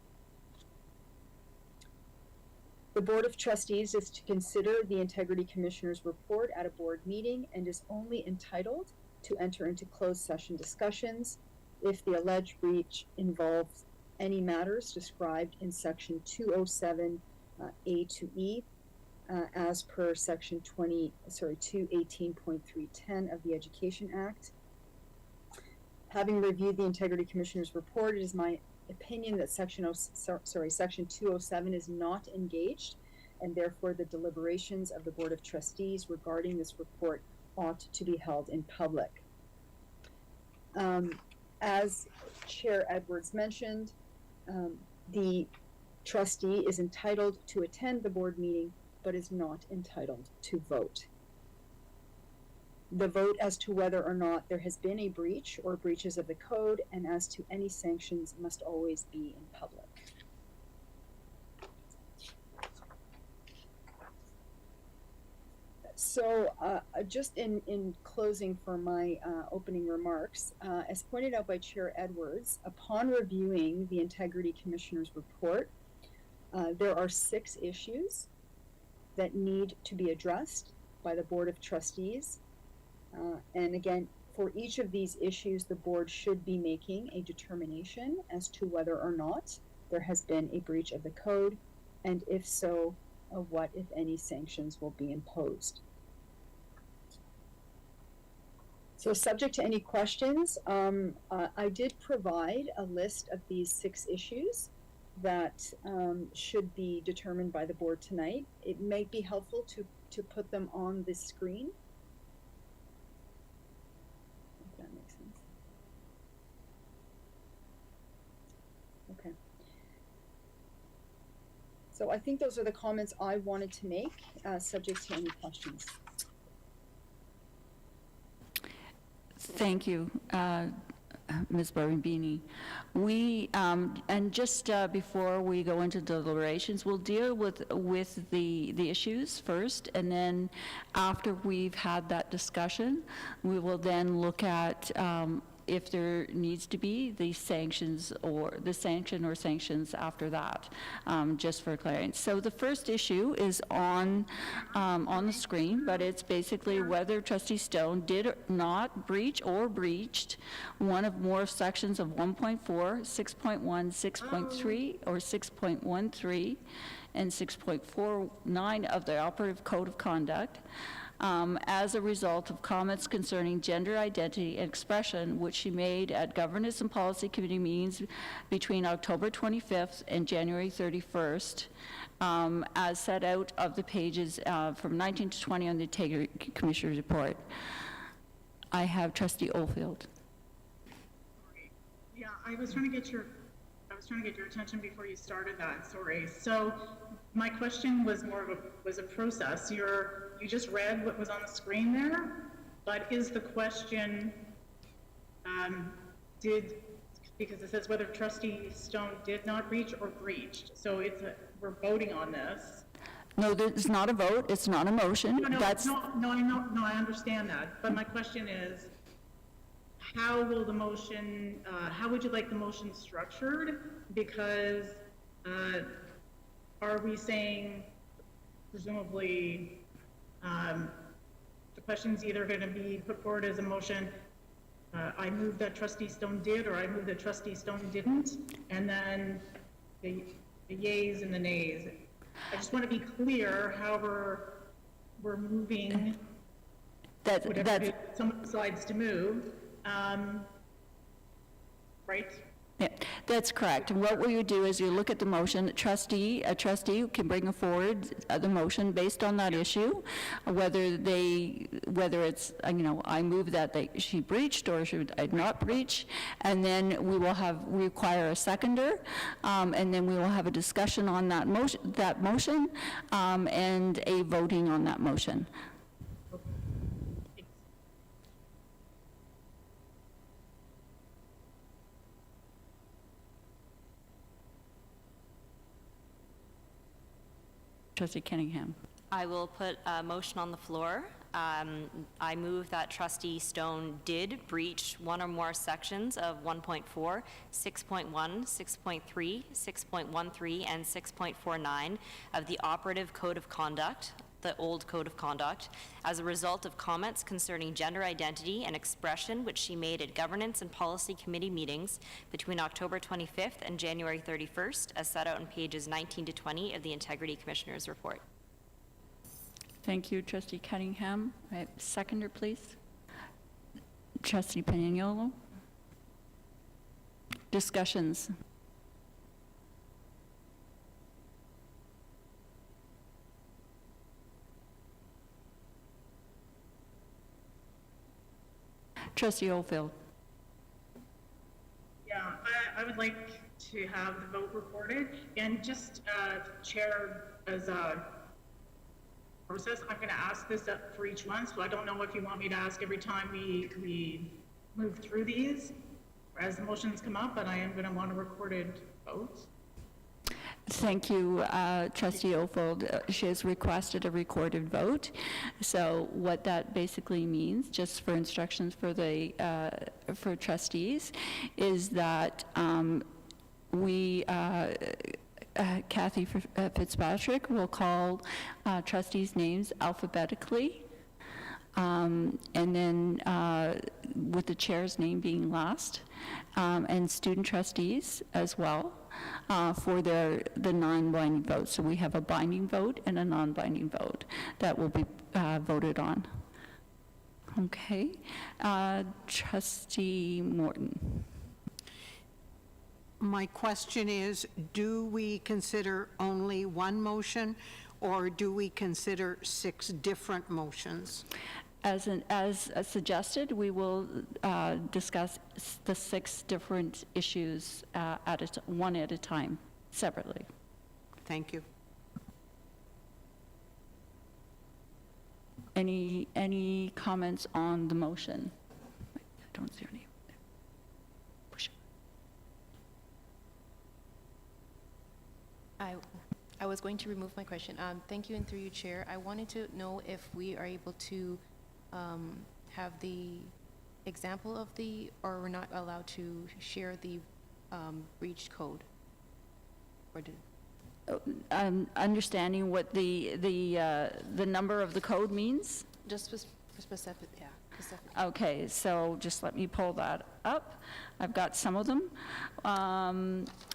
The Board of Trustees is to consider the Integrity Commissioner's report at a board meeting and is only entitled to enter into closed session discussions if the alleged breach involves any matters described in Section 207 A to E, as per Section 218.310 of the Education Act. Having reviewed the Integrity Commissioner's report, it is my opinion that Section 207 is not engaged, and therefore the deliberations of the Board of Trustees regarding this report ought to be held in public. As Chair Edwards mentioned, the trustee is entitled to attend the board meeting, but is not entitled to vote. The vote as to whether or not there has been a breach or breaches of the code and as to any sanctions must always be in public. So just in closing for my opening remarks, as pointed out by Chair Edwards, upon reviewing the Integrity Commissioner's report, there are 6 issues that need to be addressed by the Board of Trustees. And again, for each of these issues, the board should be making a determination as to whether or not there has been a breach of the code, and if so, what, if any, sanctions will be imposed. So subject to any questions, I did provide a list of these 6 issues that should be determined by the board tonight. It may be helpful to put them on the screen. If that makes sense. Okay. So I think those are the comments I wanted to make, subject to any questions. Thank you, Ms. Barabini. We, and just before we go into deliberations, we'll deal with the issues first, and then after we've had that discussion, we will then look at if there needs to be the sanctions or the sanctions after that, just for clarity. So the first issue is on the screen, but it's basically whether Trustee Stone did not breach or breached one of more sections of 1.4, 6.1, 6.3, or 6.13, and 6.49 of the Operative Code of Conduct, as a result of comments concerning gender identity and expression, which she made at Governance and Policy Committee meetings between October 25th and January 31st, as set out of the pages from 19 to 20 on the Integrity Commissioner's report. I have Trustee Oldfield. Yeah, I was trying to get your attention before you started that. Sorry. So my question was more of a process. You just read what was on the screen there, but is the question because it says whether Trustee Stone did not breach or breached. So we're voting on this. No, it's not a vote. It's not a motion. No, I understand that. But my question is, how will the motion, how would you like the motion structured? Because are we saying, presumably, the question's either going to be put forward as a motion, I move that Trustee Stone did, or I move that Trustee Stone didn't, and then the yays and the nays. I just want to be clear how we're moving, whatever someone decides to move. Right? Yeah, that's correct. And what we would do is you look at the motion. A trustee can bring forward the motion based on that issue, whether it's I move that she breached or she did not breach, and then we will require a seconder, and then we will have a discussion on that motion, and a voting on that motion. Trustee Cunningham. I will put a motion on the floor. I move that Trustee Stone did breach one or more sections of 1.4, 6.1, 6.3, 6.13, and 6.49 of the Operative Code of Conduct, the old Code of Conduct, as a result of comments concerning gender identity and expression which she made at Governance and Policy Committee meetings between October 25th and January 31st, as set out on pages 19 to 20 of the Integrity Commissioner's report. Thank you, Trustee Cunningham. Seconder, please. Trustee Panignolo. Discussions. Trustee Oldfield. Yeah, I would like to have the vote recorded, and just Chair, as a process, I'm going to ask this up for each one, so I don't know if you want me to ask every time we move through these or as the motions come up, but I am going to want a recorded vote. Thank you, Trustee Oldfield. She has requested a recorded vote. So what that basically means, just for instructions for the for trustees, is that Kathy Fitzpatrick will call trustees' names alphabetically, and then with the chair's name being last, and student trustees as well, for the non-binding vote. So we have a binding vote and a non-binding vote that will be voted on. Okay. Trustee Morton. My question is, do we consider only one motion, or do we consider 6 different motions? As suggested, we will discuss the 6 different issues one at a time, separately. Thank you. Any comments on the motion? don't see any. Push it. I was going to remove my question. Thank you, and through you, Chair. I wanted to know if we are able to have the example of the, or we're not allowed to share the breached code? Or did? Understanding what the number of the code means? Just specific, yeah. Specific. Okay, so just let me pull that up. I've got some of them.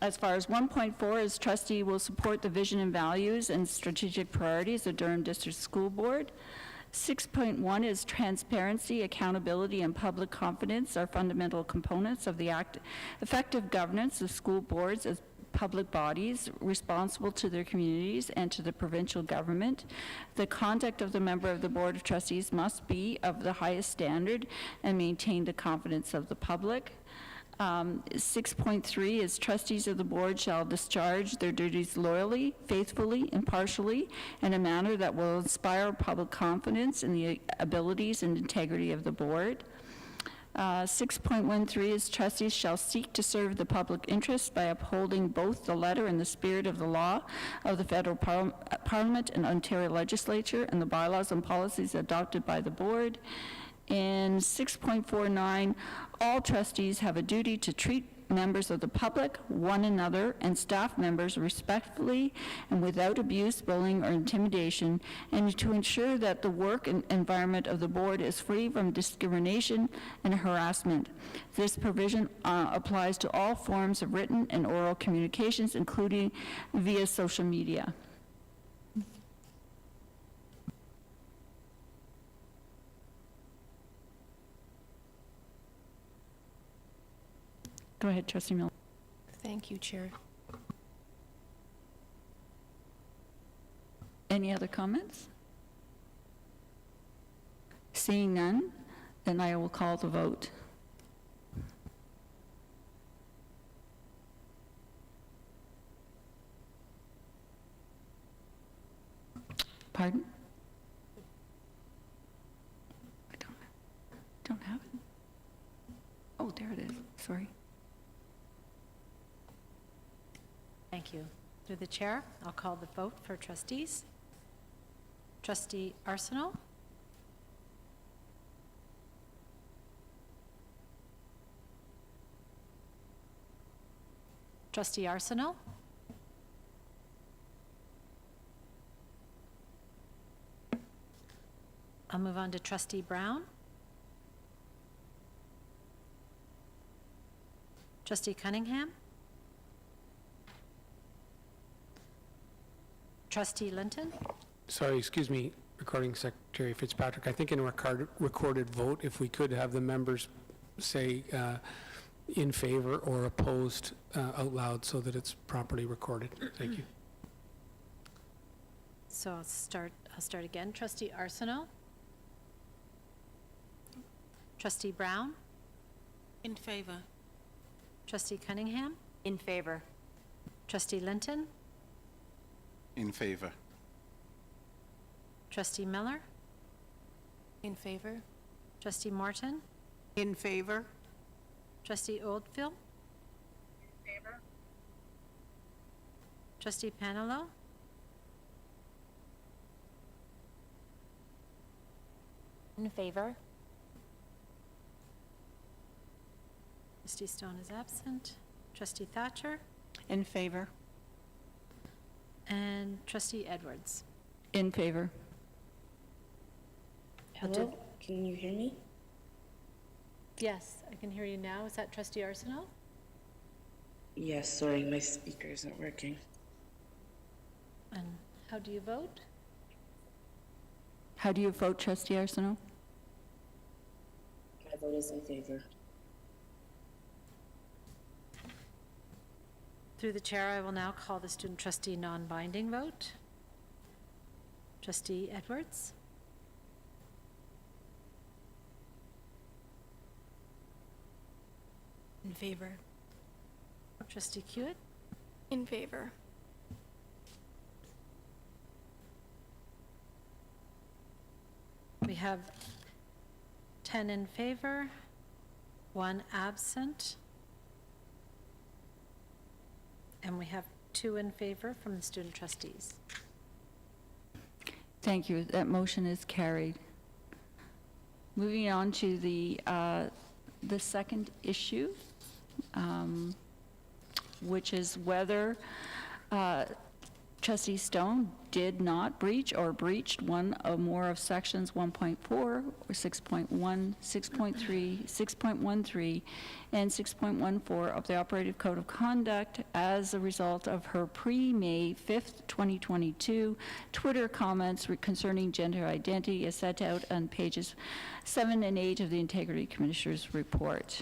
As far as 1.4 is trustee will support the vision and values and strategic priorities of Durham District School Board. 6.1 is transparency, accountability, and public confidence are fundamental components of the effective governance of school boards as public bodies responsible to their communities and to the provincial government. The conduct of the member of the Board of Trustees must be of the highest standard and maintain the confidence of the public. 6.3 is trustees of the board shall discharge their duties loyally, faithfully, impartially, in a manner that will inspire public confidence in the abilities and integrity of the board. 6.13 is trustees shall seek to serve the public interest by upholding both the letter and the spirit of the law of the federal Parliament and Ontario Legislature and the bylaws and policies adopted by the board. In 6.49, all trustees have a duty to treat members of the public, one another, and staff members respectfully and without abuse, bullying, or intimidation, and to ensure that the work and environment of the board is free from discrimination and harassment. This provision applies to all forms of written and oral communications, including via social media. Go ahead, Trustee Miller. Thank you, Chair. Any other comments? Seeing none, then I will call the vote. Pardon? I don't have it. Oh, there it is. Sorry. Thank you. Through the chair, I'll call the vote for trustees. Trustee Arsenault? Trustee Arsenault? I'll move on to Trustee Brown. Trustee Cunningham? Trustee Linton? Sorry, excuse me, Recording Secretary Fitzpatrick. I think in a recorded vote, if we could have the members say in favor or opposed out loud so that it's properly recorded. Thank you. So I'll start again. Trustee Arsenault? Trustee Brown? In favor. Trustee Cunningham? In favor. Trustee Linton? In favor. Trustee Miller? In favor. Trustee Morton? In favor. Trustee Oldfield? In favor. Trustee Panelo? In favor. Trustee Stone is absent. Trustee Thatcher? In favor. And Trustee Edwards? In favor. Hello, can you hear me? Yes, I can hear you now. Is that Trustee Arsenault? Yes, sorry, my speaker isn't working. And how do you vote? How do you vote, Trustee Arsenault? My vote is in favor. Through the chair, I will now call the student trustee non-binding vote. Trustee Edwards? In favor. Trustee Hewitt? In favor. We have 10 in favor, 1 absent. And we have 2 in favor from the student trustees. Thank you. That motion is carried. Moving on to the second issue, which is whether Trustee Stone did not breach or breached one or more of sections 1.4 or 6.1, 6.3, 6.13, and 6.14 of the Operative Code of Conduct as a result of her pre-May 5th, 2022 Twitter comments concerning gender identity as set out on pages 7 and 8 of the Integrity Commissioner's report.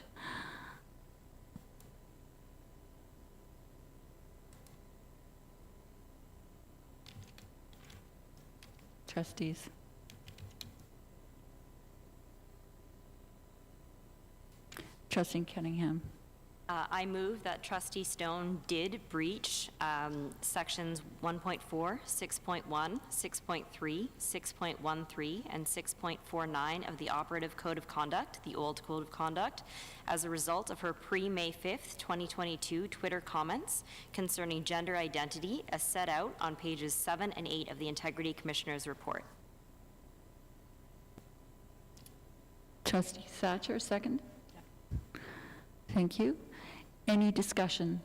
Trustees. Trustee Cunningham. I move that Trustee Stone did breach sections 1.4, 6.1, 6.3, 6.13, and 6.49 of the Operative Code of Conduct, the old Code of Conduct, as a result of her pre-May 5th, 2022 Twitter comments concerning gender identity as set out on pages 7 and 8 of the Integrity Commissioner's report. Trustee Thatcher, second. Thank you. Any discussion?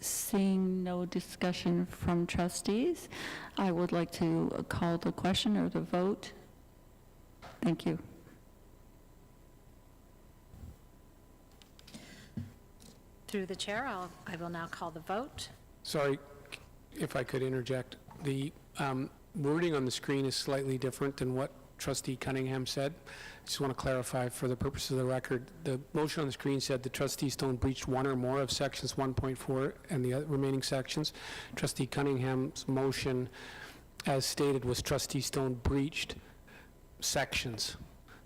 Seeing no discussion from trustees, I would like to call the question or the vote. Thank you. Through the chair, I will now call the vote. Sorry, if I could interject. The wording on the screen is slightly different than what Trustee Cunningham said. I just want to clarify for the purpose of the record. The motion on the screen said the Trustee Stone breached one or more of sections 1.4 and the remaining sections. Trustee Cunningham's motion, as stated, was Trustee Stone breached sections.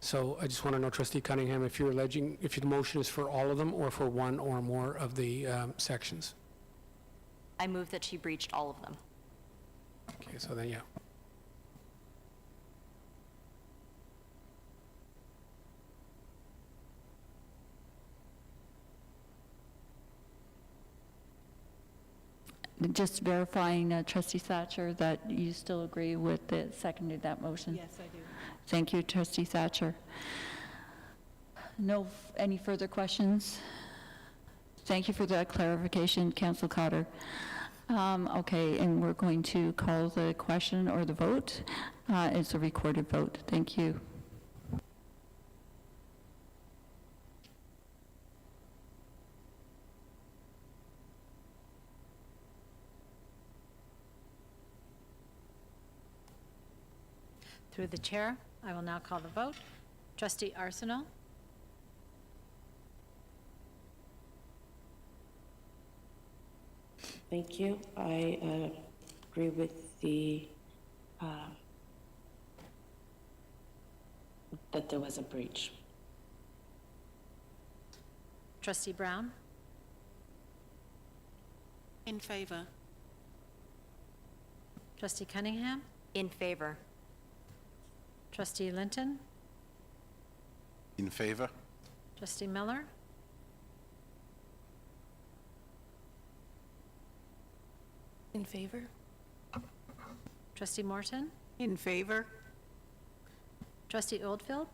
So I just want to know, Trustee Cunningham, if you're alleging, if your motion is for all of them or for one or more of the sections. I move that she breached all of them. Okay, so then, yeah. Just verifying, Trustee Thatcher, that you still agree with the seconded that motion? Yes, I do. Thank you, Trustee Thatcher. Any further questions? Thank you for that clarification, Councillor Cotter. Okay, and we're going to call the question or the vote. It's a recorded vote. Thank you. Through the chair, I will now call the vote. Trustee Arsenault. Thank you. I agree with the, that there was a breach. Trustee Brown. In favor. Trustee Cunningham. In favor. Trustee Linton. In favor? Trustee Miller. In favor? Trustee Morton. In favor? Trustee Oldfield.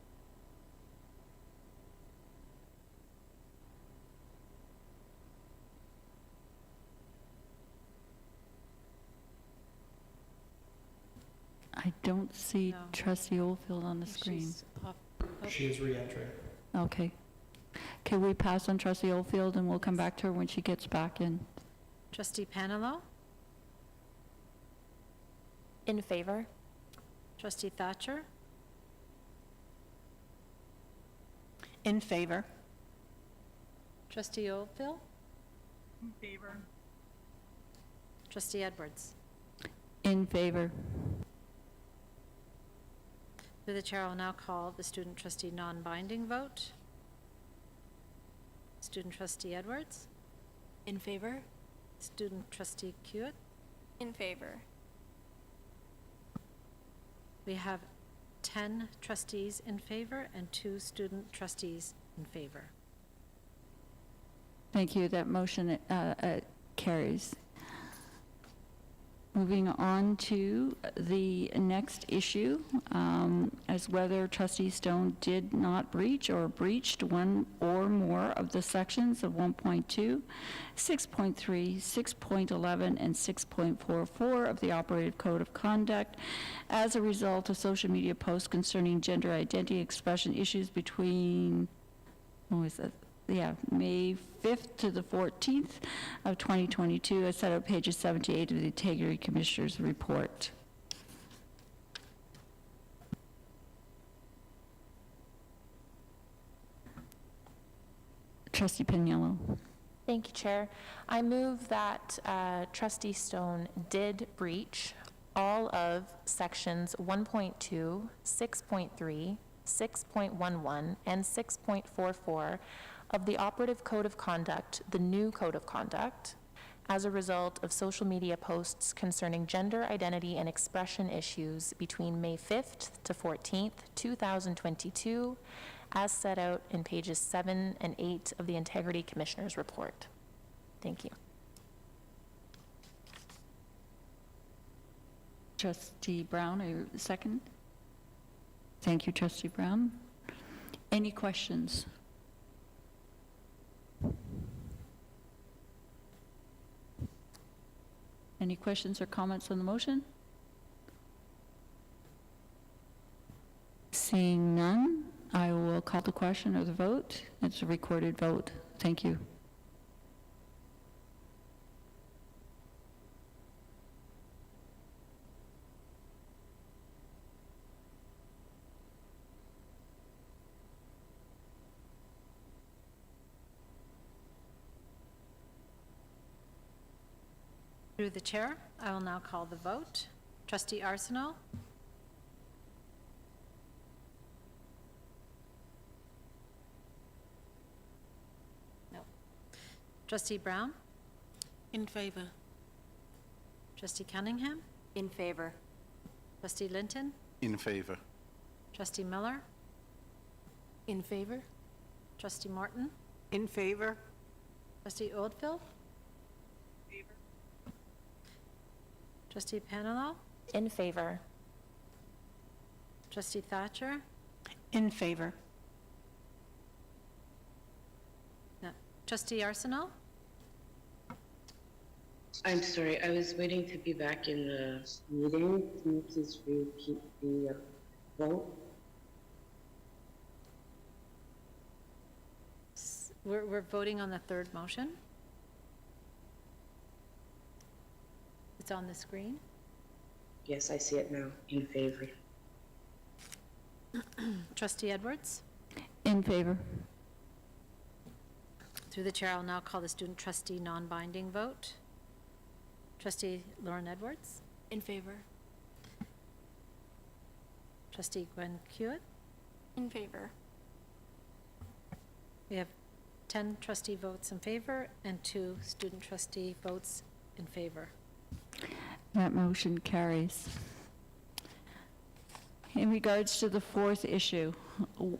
I don't see No. Trustee Oldfield on the screen. She's off. Oh, She is re-entering. Okay. Can we pass on Trustee Oldfield and we'll come back to her when she gets back in? Trustee Panelo. In favor? Trustee Thatcher. In favor? Trustee Oldfield. In favor. Trustee Edwards. In favor. Through the chair, I will now call the student trustee non-binding vote. Student trustee Edwards. In favor? Student trustee Hewitt. In favor. We have 10 trustees in favor and 2 student trustees in favor. Thank you. That motion carries. Moving on to the next issue, as whether trustee Stone did not breach or breached one or more of the sections of 1.2, 6.3, 6.11, and 6.44 of the Operative Code of Conduct as a result of social media posts concerning gender identity expression issues between, May 5th to the 14th of 2022, as set out pages 7 to 8 of the Integrity Commissioner's report. Trustee Piniello. Thank you, Chair. I move that Trustee Stone did breach all of sections 1.2, 6.3, 6.11, and 6.44 of the Operative Code of Conduct, the new Code of Conduct, as a result of social media posts concerning gender identity and expression issues between May 5th to 14th, 2022, as set out in pages 7 and 8 of the Integrity Commissioner's report. Thank you. Trustee Brown, are you second? Thank you, Trustee Brown. Any questions? Any questions or comments on the motion? Seeing none, I will call the question or the vote. It's a recorded vote. Thank you. Through the chair, I will now call the vote. Trustee Arsenault? No. Trustee Brown? In favor. Trustee Cunningham? In favor. Trustee Linton? In favor. Trustee Miller? In favor? Trustee Morton? In favor? Trustee Oldfield? Trustee Panilow? In favor. Trustee Thatcher? In favor. No. Trustee Arsenault? I'm sorry, I was waiting to be back in the meeting. Can you please repeat the vote? We're voting on the third motion. It's on the screen. Yes, I see it now. In favor. Trustee Edwards? In favor. Through the chair, I'll now call the student trustee non-binding vote. Trustee Lauren Edwards? In favor. Trustee Gwen Hewitt? In favor. We have 10 trustee votes in favor and 2 student trustee votes in favor. That motion carries. In regards to the fourth issue,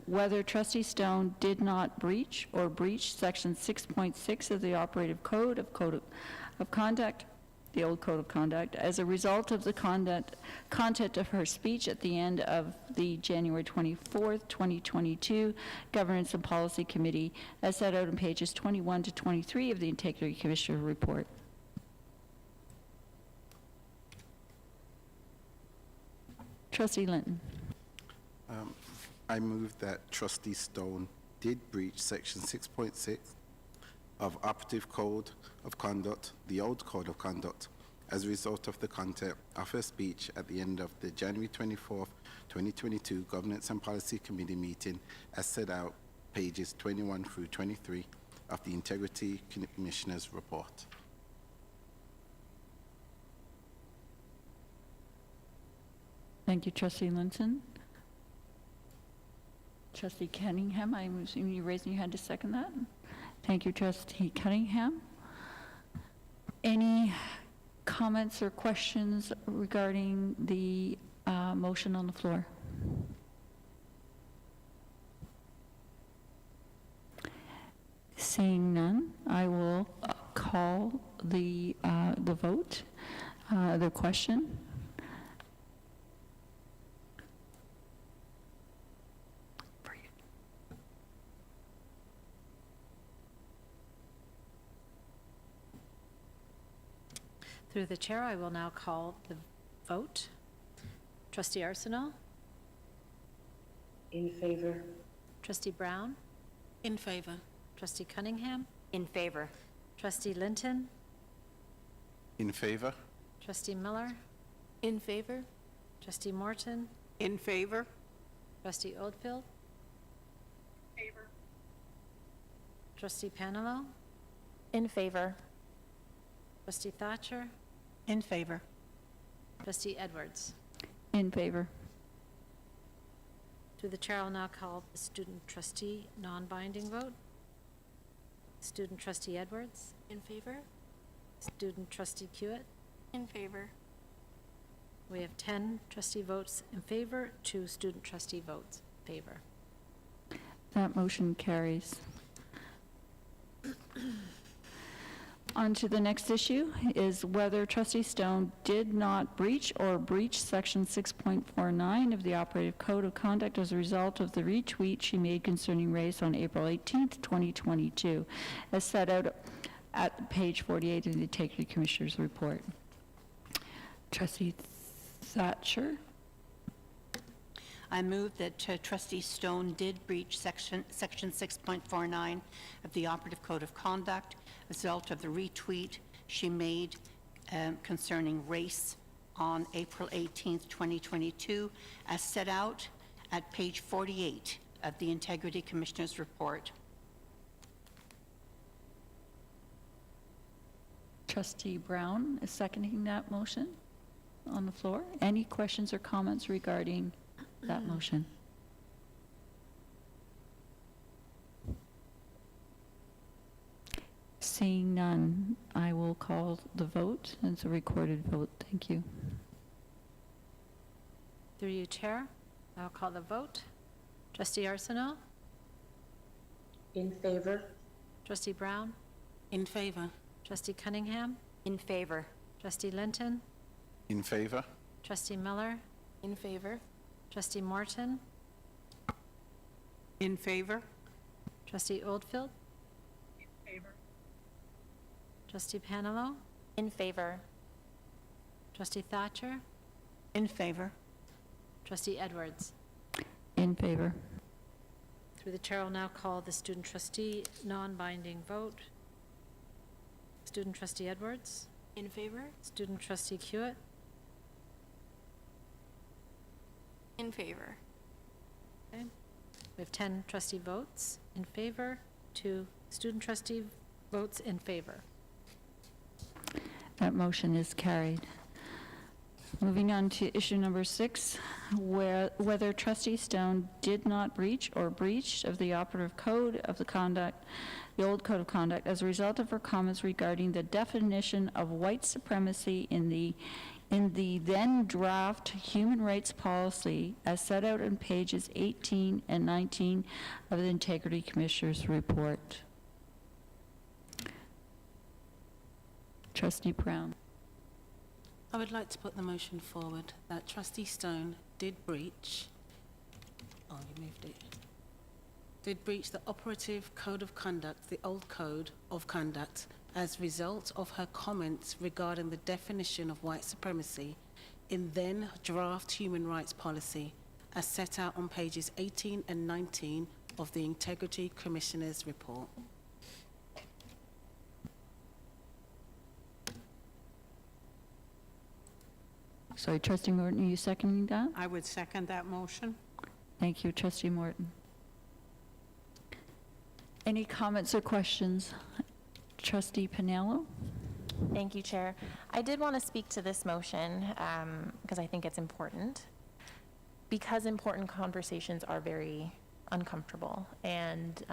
whether Trustee Stone did not breach or breached Section 6.6 of the Operative Code of Conduct, the old Code of Conduct, as a result of the content of her speech at the end of the January 24th, 2022 Governance and Policy Committee, as set out in pages 21 to 23 of the Integrity Commissioner report. Trustee Linton. I move that Trustee Stone did breach Section 6.6 of Operative Code of Conduct, the old Code of Conduct, as a result of the content of her speech at the end of the January 24th, 2022 Governance and Policy Committee meeting, as set out pages 21 through 23 of the Integrity Commissioner's report. Thank you, Trustee Linton. Trustee Cunningham, I'm assuming you're raising your hand to second that. Thank you, Trustee Cunningham. Any comments or questions regarding the motion on the floor? Seeing none, I will call the vote, the question. Through the chair, I will now call the vote. Trustee Arsenault? In favor. Trustee Brown? In favor. Trustee Cunningham? In favor. Trustee Linton? In favor? Trustee Miller? In favor? Trustee Morton? In favor? Trustee Oldfield? Favor. Trustee Panelo? In favor. Trustee Thatcher? In favor. Trustee Edwards? In favor. Through the chair, I'll now call the student trustee non-binding vote. Student trustee Edwards? In favor? Student trustee Hewitt? In favor. We have 10 trustee votes in favor, 2 student trustee votes in favor. That motion carries. On to the next issue is whether Trustee Stone did not breach or breach Section 6.49 of the Operative Code of Conduct as a result of the retweet she made concerning race on April 18th, 2022, as set out at page 48 of the Integrity Commissioner's report. Trustee Thatcher? I move that Trustee Stone did breach Section 6.49 of the Operative Code of Conduct as a result of the retweet she made concerning race on April 18th, 2022, as set out at page 48 of the Integrity Commissioner's report. Trustee Brown is seconding that motion on the floor. Any questions or comments regarding that motion? Seeing none, I will call the vote. It's a recorded vote. Thank you. Through you, Chair, I'll call the vote. Trustee Arsenault? In favor. Trustee Brown? In favor. Trustee Cunningham? In favor. Trustee Linton? In favor? Trustee Miller? In favor. Trustee Morton? In favor? Trustee Oldfield? In favor. Trustee Panelo? In favor. Trustee Thatcher? In favor. Trustee Edwards? In favor. Through the chair, I'll now call the student trustee non-binding vote. Student trustee Edwards? In favor? Student trustee Hewitt? In favor. Okay. We have 10 trustee votes in favor, 2 student trustee votes in favor. That motion is carried. Moving on to issue number 6, whether Trustee Stone did not breach or breached of the operative code of the conduct, the old code of conduct, as a result of her comments regarding the definition of white supremacy in the then draft human rights policy as set out in pages 18 and 19 of the Integrity Commissioner's report. Trustee Brown. I would like to put the motion forward that Trustee Stone did breach, oh, you moved it, did breach the operative code of conduct, the old code of conduct, as a result of her comments regarding the definition of white supremacy in then draft human rights policy as set out on pages 18 and 19 of the Integrity Commissioner's report. Sorry, Trustee Morton, are you seconding that? I would second that motion. Thank you, Trustee Morton. Any comments or questions? Trustee Panelo? Thank you, Chair. I did want to speak to this motion because I think it's important. Because important conversations are very uncomfortable, and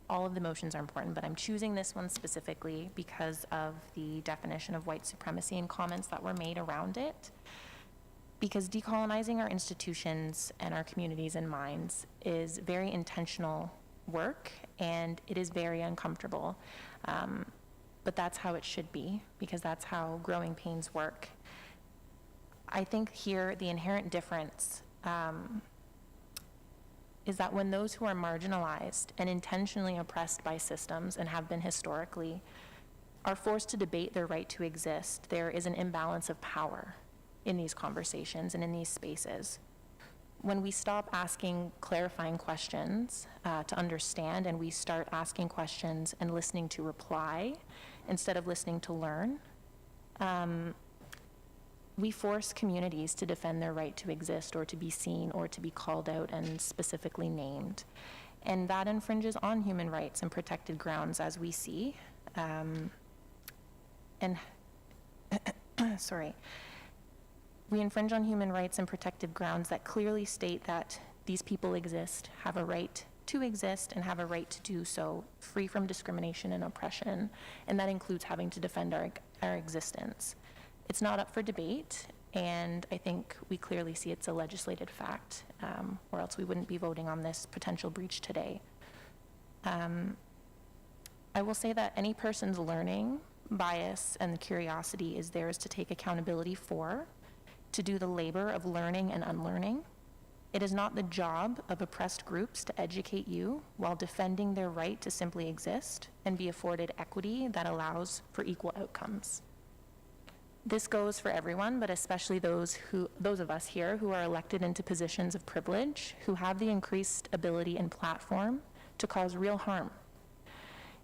all of the motions are important, but I'm choosing this one specifically because of the definition of white supremacy and comments that were made around it. Because decolonizing our institutions and our communities and minds is very intentional work, and it is very uncomfortable. But that's how it should be, because that's how growing pains work. I think here the inherent difference is that when those who are marginalized and intentionally oppressed by systems, and have been historically, are forced to debate their right to exist, there is an imbalance of power in these conversations and in these spaces. When we stop asking clarifying questions to understand, and we start asking questions and listening to reply instead of listening to learn, we force communities to defend their right to exist or to be seen or to be called out and specifically named. And that infringes on human rights and protected grounds, as we see. We infringe on human rights and protected grounds that clearly state that these people exist, have a right to exist, and have a right to do so free from discrimination and oppression. And that includes having to defend our existence. It's not up for debate, and I think we clearly see it's a legislated fact, or else we wouldn't be voting on this potential breach today. I will say that any person's learning, bias, and curiosity is theirs to take accountability for, to do the labor of learning and unlearning. It is not the job of oppressed groups to educate you while defending their right to simply exist and be afforded equity that allows for equal outcomes. This goes for everyone, but especially those of us here who are elected into positions of privilege, who have the increased ability and platform to cause real harm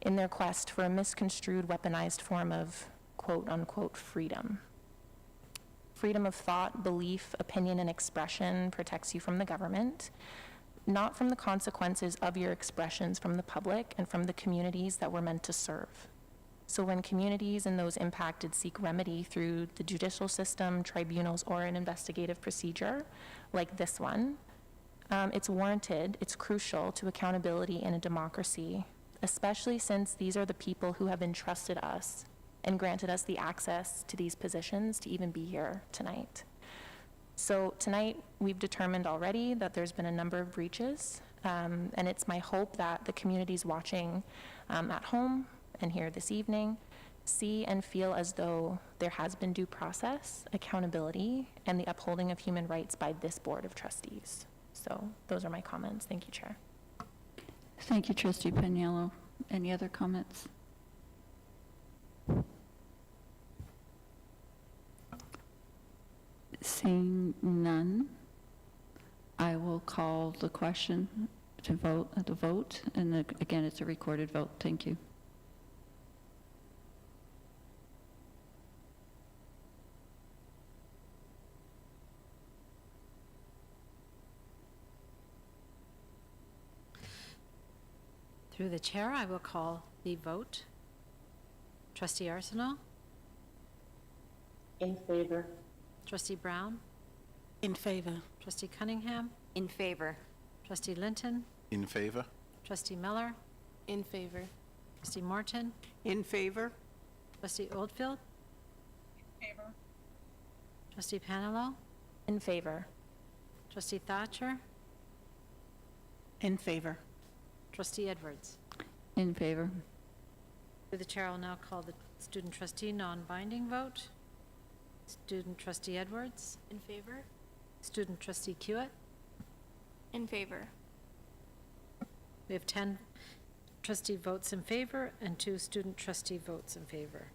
in their quest for a misconstrued, weaponized form of quote-unquote freedom. Freedom of thought, belief, opinion, and expression protects you from the government, not from the consequences of your expressions from the public and from the communities that we're meant to serve. So when communities and those impacted seek remedy through the judicial system, tribunals, or an investigative procedure like this one, it's warranted, it's crucial to accountability in a democracy, especially since these are the people who have entrusted us and granted us the access to these positions to even be here tonight. So tonight, we've determined already that there's been a number of breaches, and it's my hope that the communities watching at home and here this evening see and feel as though there has been due process, accountability, and the upholding of human rights by this Board of Trustees. So those are my comments. Thank you, Chair. Thank you, Trustee Paniello. Any other comments? Seeing none, I will call the question to vote, and again, it's a recorded vote. Thank you. Through the chair, I will call the vote. Trustee Arsenault? In favor. Trustee Brown? In favor. Trustee Cunningham? In favor. Trustee Linton? In favor? Trustee Miller? In favor. Trustee Morton? In favor? Trustee Oldfield? In favor. Trustee Paniello? In favor. Trustee Thatcher? In favor. Trustee Edwards? In favor. Through the chair, I will now call the student trustee non-binding vote. Student trustee Edwards? In favor? Student trustee Hewitt? In favor. We have 10 trustee votes in favor and 2 student trustee votes in favor.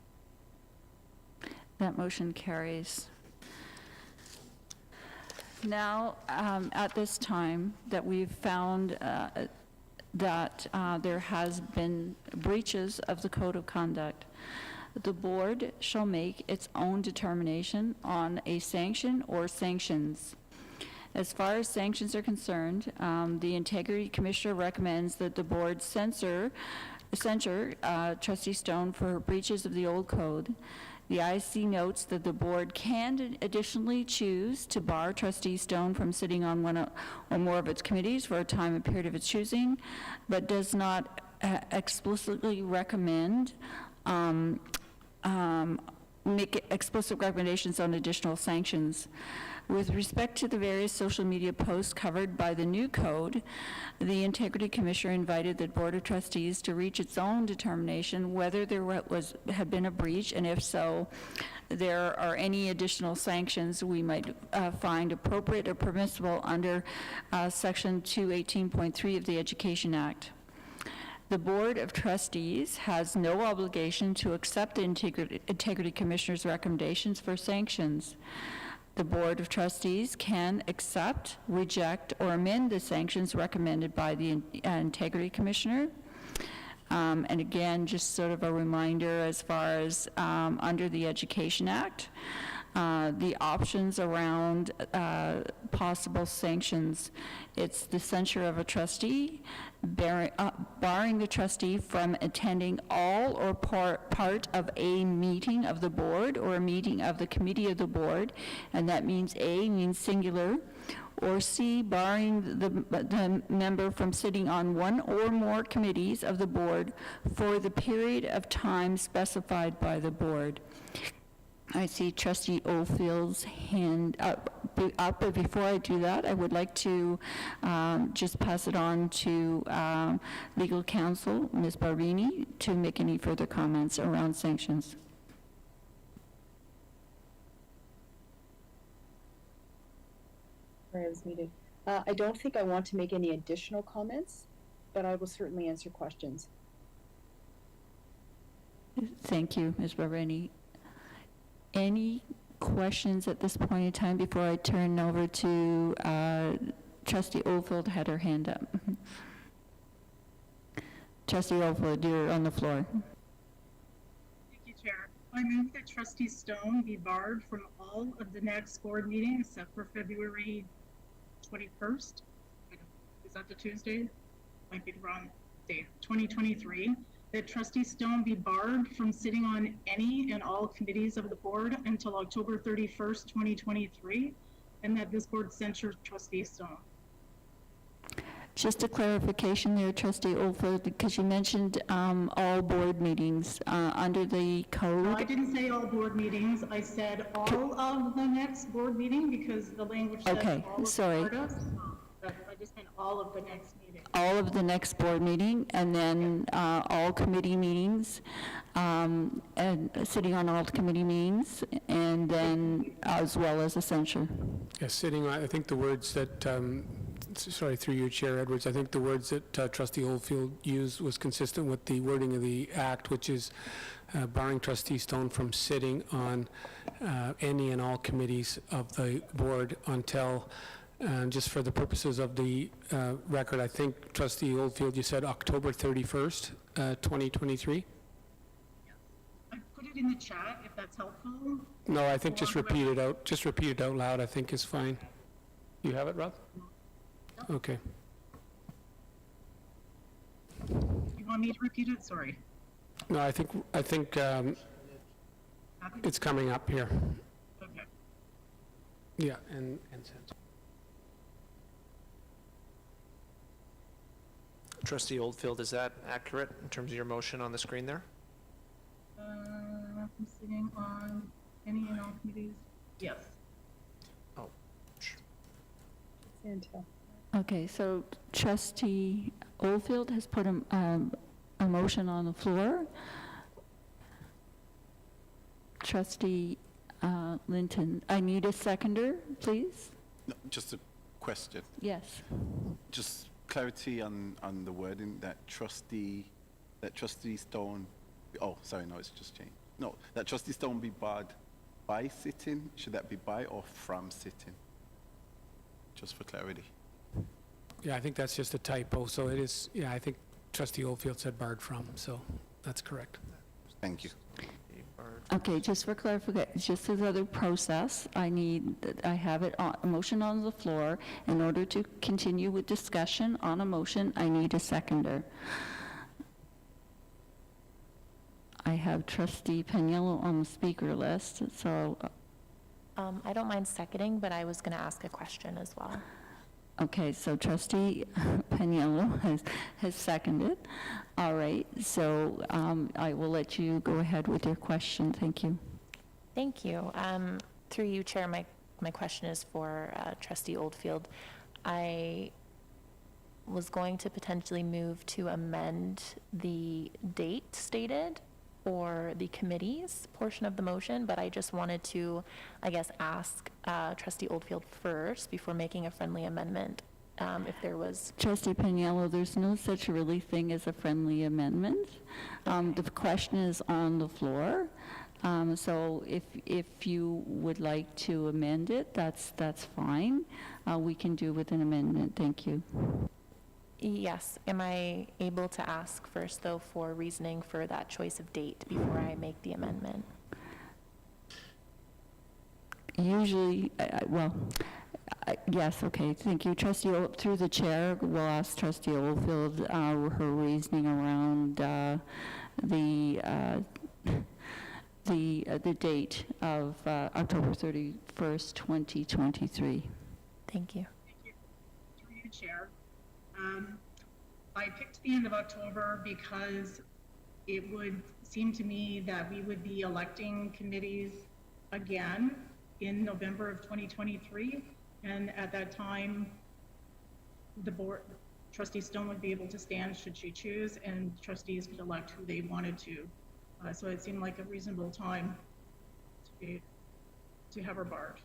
That motion carries. Now, at this time that we've found that there has been breaches of the Code of Conduct, the board shall make its own determination on a sanction or sanctions. As far as sanctions are concerned, the Integrity Commissioner recommends that the board censure Trustee Stone for breaches of the old code. The IC notes that the board can additionally choose to bar Trustee Stone from sitting on one or more of its committees for a time and period of its choosing, but does not explicitly make explicit recommendations on additional sanctions. With respect to the various social media posts covered by the new code, the Integrity Commissioner invited the Board of Trustees to reach its own determination whether there had been a breach, and if so, there are any additional sanctions we might find appropriate or permissible under Section 218.3 of the Education Act. The Board of Trustees has no obligation to accept the Integrity Commissioner's recommendations for sanctions. The Board of Trustees can accept, reject, or amend the sanctions recommended by the Integrity Commissioner. And again, just sort of a reminder as far as under the Education Act, the options around possible sanctions. It's the censure of a trustee, barring the trustee from attending all or part of a meeting of the board or a meeting of the committee of the board, and that means A means singular, or C, barring the member from sitting on one or more committees of the board for the period of time specified by the board. I see Trustee Oldfield's hand up, but before I do that, I would like to just pass it on to Legal Counsel, Ms. Barini, to make any further comments around sanctions. Sorry, I was muted. I don't think I want to make any additional comments, but I will certainly answer questions. Thank you, Ms. Barini. Any questions at this point in time before I turn over to Trustee Oldfield had her hand up. Trustee Oldfield, you're on the floor. Thank you, Chair. I move that Trustee Stone be barred from all of the next board meetings except for February 21st. Is that the Tuesday? Might be the wrong date. 2023. That Trustee Stone be barred from sitting on any and all committees of the board until October 31st, 2023, and that this board censures Trustee Stone. Just a clarification there, Trustee Oldfield, because you mentioned all board meetings under the code. No, I didn't say all board meetings. I said all of the next board meeting because the language says Okay, all of sorry. the board. I just meant all of the next meeting. All of the next board meeting, and then all committee meetings, and sitting on all committee meetings, and then as well as a censure. Yes, sitting on, I think the words that, sorry, through your chair, Edwards, I think the words that Trustee Oldfield used was consistent with the wording of the Act, which is barring Trustee Stone from sitting on any and all committees of the board until, just for the purposes of the record, I think, Trustee Oldfield, you said October 31st, 2023? I put it in the chat if that's helpful. No, I think just repeat it out loud, I think is fine. You have it, Rob? Okay. You want me to repeat it? Sorry. No, I think it's coming up here. Okay. Yeah, and censor. Trustee Oldfield, is that accurate in terms of your motion on the screen there? I'm sitting on any and all committees. Yes. Oh, sure. Okay, so Trustee Oldfield has put a motion on the floor. Trustee Linton, I need a seconder, please. No, just a question. Yes. Just clarity on the wording that Trustee Stone, oh, sorry, no, it's just changed. No, that Trustee Stone be barred by sitting. Should that be by or from sitting? Just for clarity. Yeah, I think that's just a typo, so it is, yeah, I think Trustee Oldfield said barred from, so that's correct. Thank you. Okay, just for clarification, just as other process, I have it on, a motion on the floor. In order to continue with discussion on a motion, I need a seconder. I have Trustee Paniello on the speaker list, so. I don't mind seconding, but I was going to ask a question as well. Okay, so trustee Paniello has seconded. All right, so I will let you go ahead with your question. Thank you. Thank you. Through you, Chair, my question is for trustee Oldfield. I was going to potentially move to amend the date stated or the committee's portion of the motion, but I just wanted to, I guess, ask trustee Oldfield first before making a friendly amendment, if there was. Trustee Paniello, there's no such really thing as a friendly amendment. The question is on the floor. So if you would like to amend it, that's fine. We can do with an amendment. Thank you. Yes. Am I able to ask first, though, for reasoning for that choice of date before I make the amendment? Usually, yes, okay, thank you. Trustee, through the chair, we'll ask Trustee Oldfield her reasoning around the date of October 31st, 2023. Thank you. Thank you. Through you, Chair. I picked the end of October because it would seem to me that we would be electing committees again in November of 2023. And at that time, the board, Trustee Stone would be able to stand should she choose, and trustees could elect who they wanted to. So it seemed like a reasonable time to have her barred.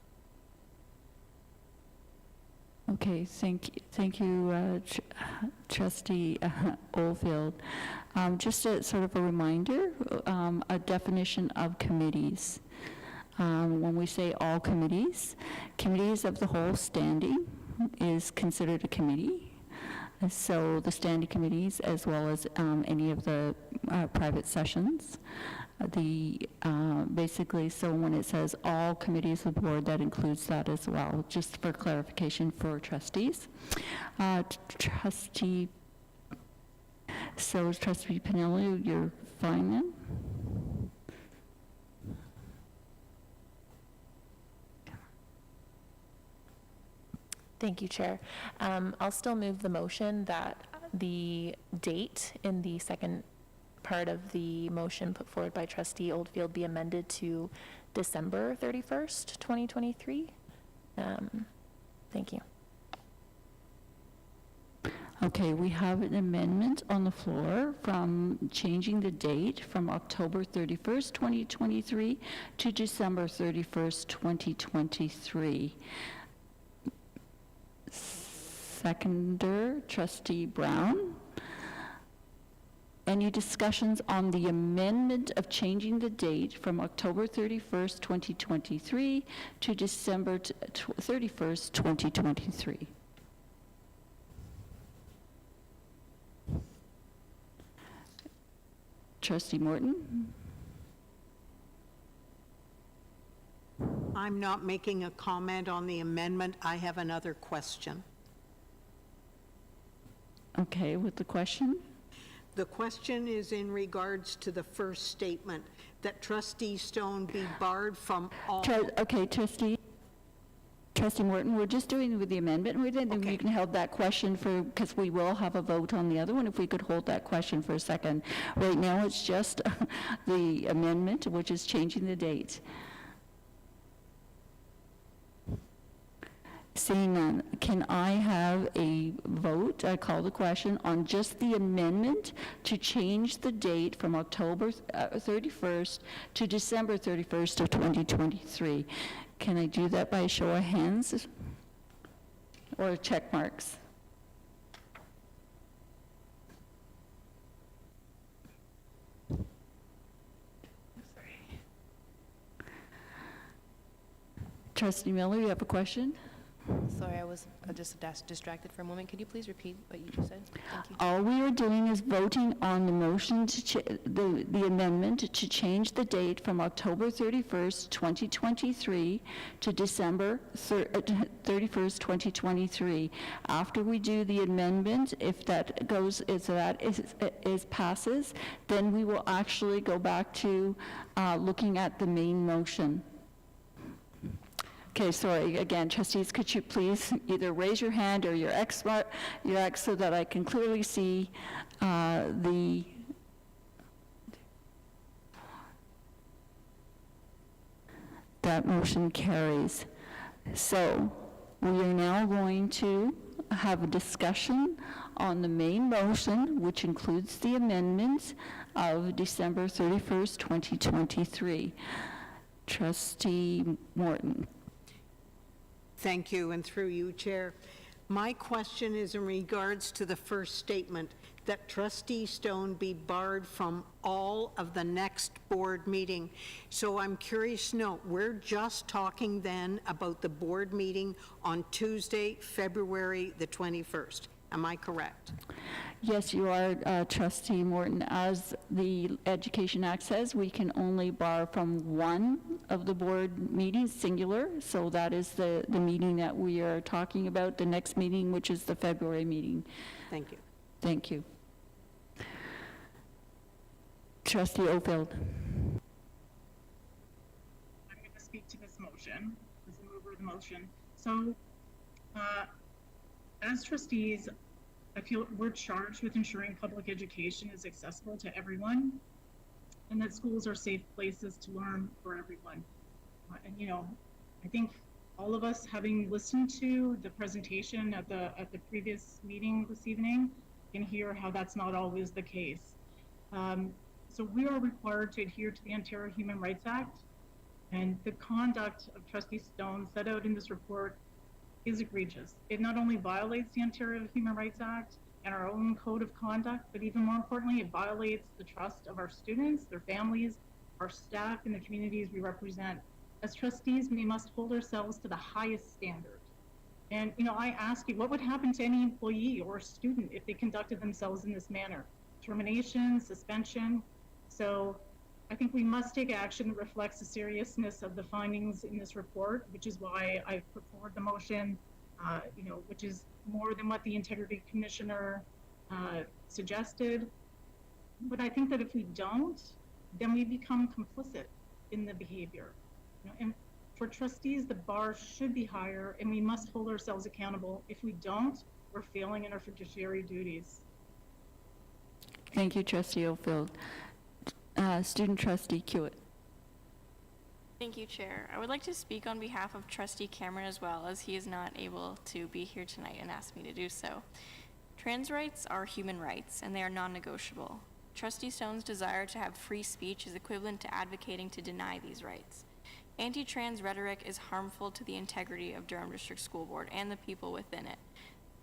Okay, thank you, Trustee Oldfield. Just a sort of a reminder, a definition of committees. When we say all committees, committees of the whole standing is considered a committee. So the standing committees, as well as any of the private sessions, basically, so when it says all committees of the board, that includes that as well, just for clarification for trustees. Trustee Paniello, you're fine then? Thank you, Chair. I'll still move the motion that the date in the second part of the motion put forward by trustee Oldfield be amended to December 31st, 2023. Thank you. Okay, we have an amendment on the floor from changing the date from October 31st, 2023 to December 31st, 2023. Seconder, Trustee Brown. Any discussions on the amendment of changing the date from October 31st, 2023 to December 31st, 2023? Trustee Morton? I'm not making a comment on the amendment. I have another question. Okay, with the question? The question is in regards to the first statement, that Trustee Stone be barred from all... Okay, Trustee Morton, we're just doing with the amendment. You can hold that question for, because we will have a vote on the other one, if we could hold that question for a second. Right now, it's just the amendment, which is changing the date. Seeing none, can I have a vote? I call the question on just the amendment to change the date from October 31st to December 31st of 2023. Can I do that by a show of hands or check marks? Trustee Miller, you have a question? Sorry, I was just distracted for a moment. Could you please repeat what you just said? Thank you. All we are doing is voting on the motion to the amendment to change the date from October 31st, 2023 to December 31st, 2023. After we do the amendment, if that goes, passes, then we will actually go back to looking at the main motion. Okay, sorry, again, trustees, could you please either raise your hand or your X so that I can clearly see that motion carries. So we are now going to have a discussion on the main motion, which includes the amendments of December 31st, 2023. Trustee Morton. Thank you, and through you, Chair. My question is in regards to the first statement, that Trustee Stone be barred from all of the next board meeting. So I'm curious to know, we're just talking then about the board meeting on Tuesday, February the 21st. Am I correct? Yes, you are, Trustee Morton. As the Education Act says, we can only bar from one of the board meetings, singular. So that is the meeting that we are talking about, the next meeting, which is the February meeting. Thank you. Thank you. Trustee Oldfield. I'm going to speak to this motion, as the mover of the motion. So, as trustees, I feel we're charged with ensuring public education is accessible to everyone, and that schools are safe places to learn for everyone. And you know, I think all of us, having listened to the presentation at the previous meeting this evening, can hear how that's not always the case. So we are required to adhere to the Ontario Human Rights Act, and the conduct of Trustee Stone set out in this report is egregious. It not only violates the Ontario Human Rights Act and our own code of conduct, but even more importantly, it violates the trust of our students, their families, our staff, and the communities we represent. As trustees, we must hold ourselves to the highest standard. And you know, I ask you, what would happen to any employee or student if they conducted themselves in this manner? Termination, suspension. So I think we must take action that reflects the seriousness of the findings in this report, which is why I put forward the motion, you know, which is more than what the Integrity Commissioner suggested. But I think that if we don't, then we become complicit in the behavior. You know, and for trustees, the bar should be higher, and we must hold ourselves accountable. If we don't, we're failing in our fiduciary duties. Thank you, Trustee Oldfield. Student Trustee Hewitt. Thank you, Chair. I would like to speak on behalf of Trustee Cameron as well, as he is not able to be here tonight and asked me to do so. Trans rights are human rights, and they are non-negotiable. Trustee Stone's desire to have free speech is equivalent to advocating to deny these rights. Anti-trans rhetoric is harmful to the integrity of Durham District School Board and the people within it.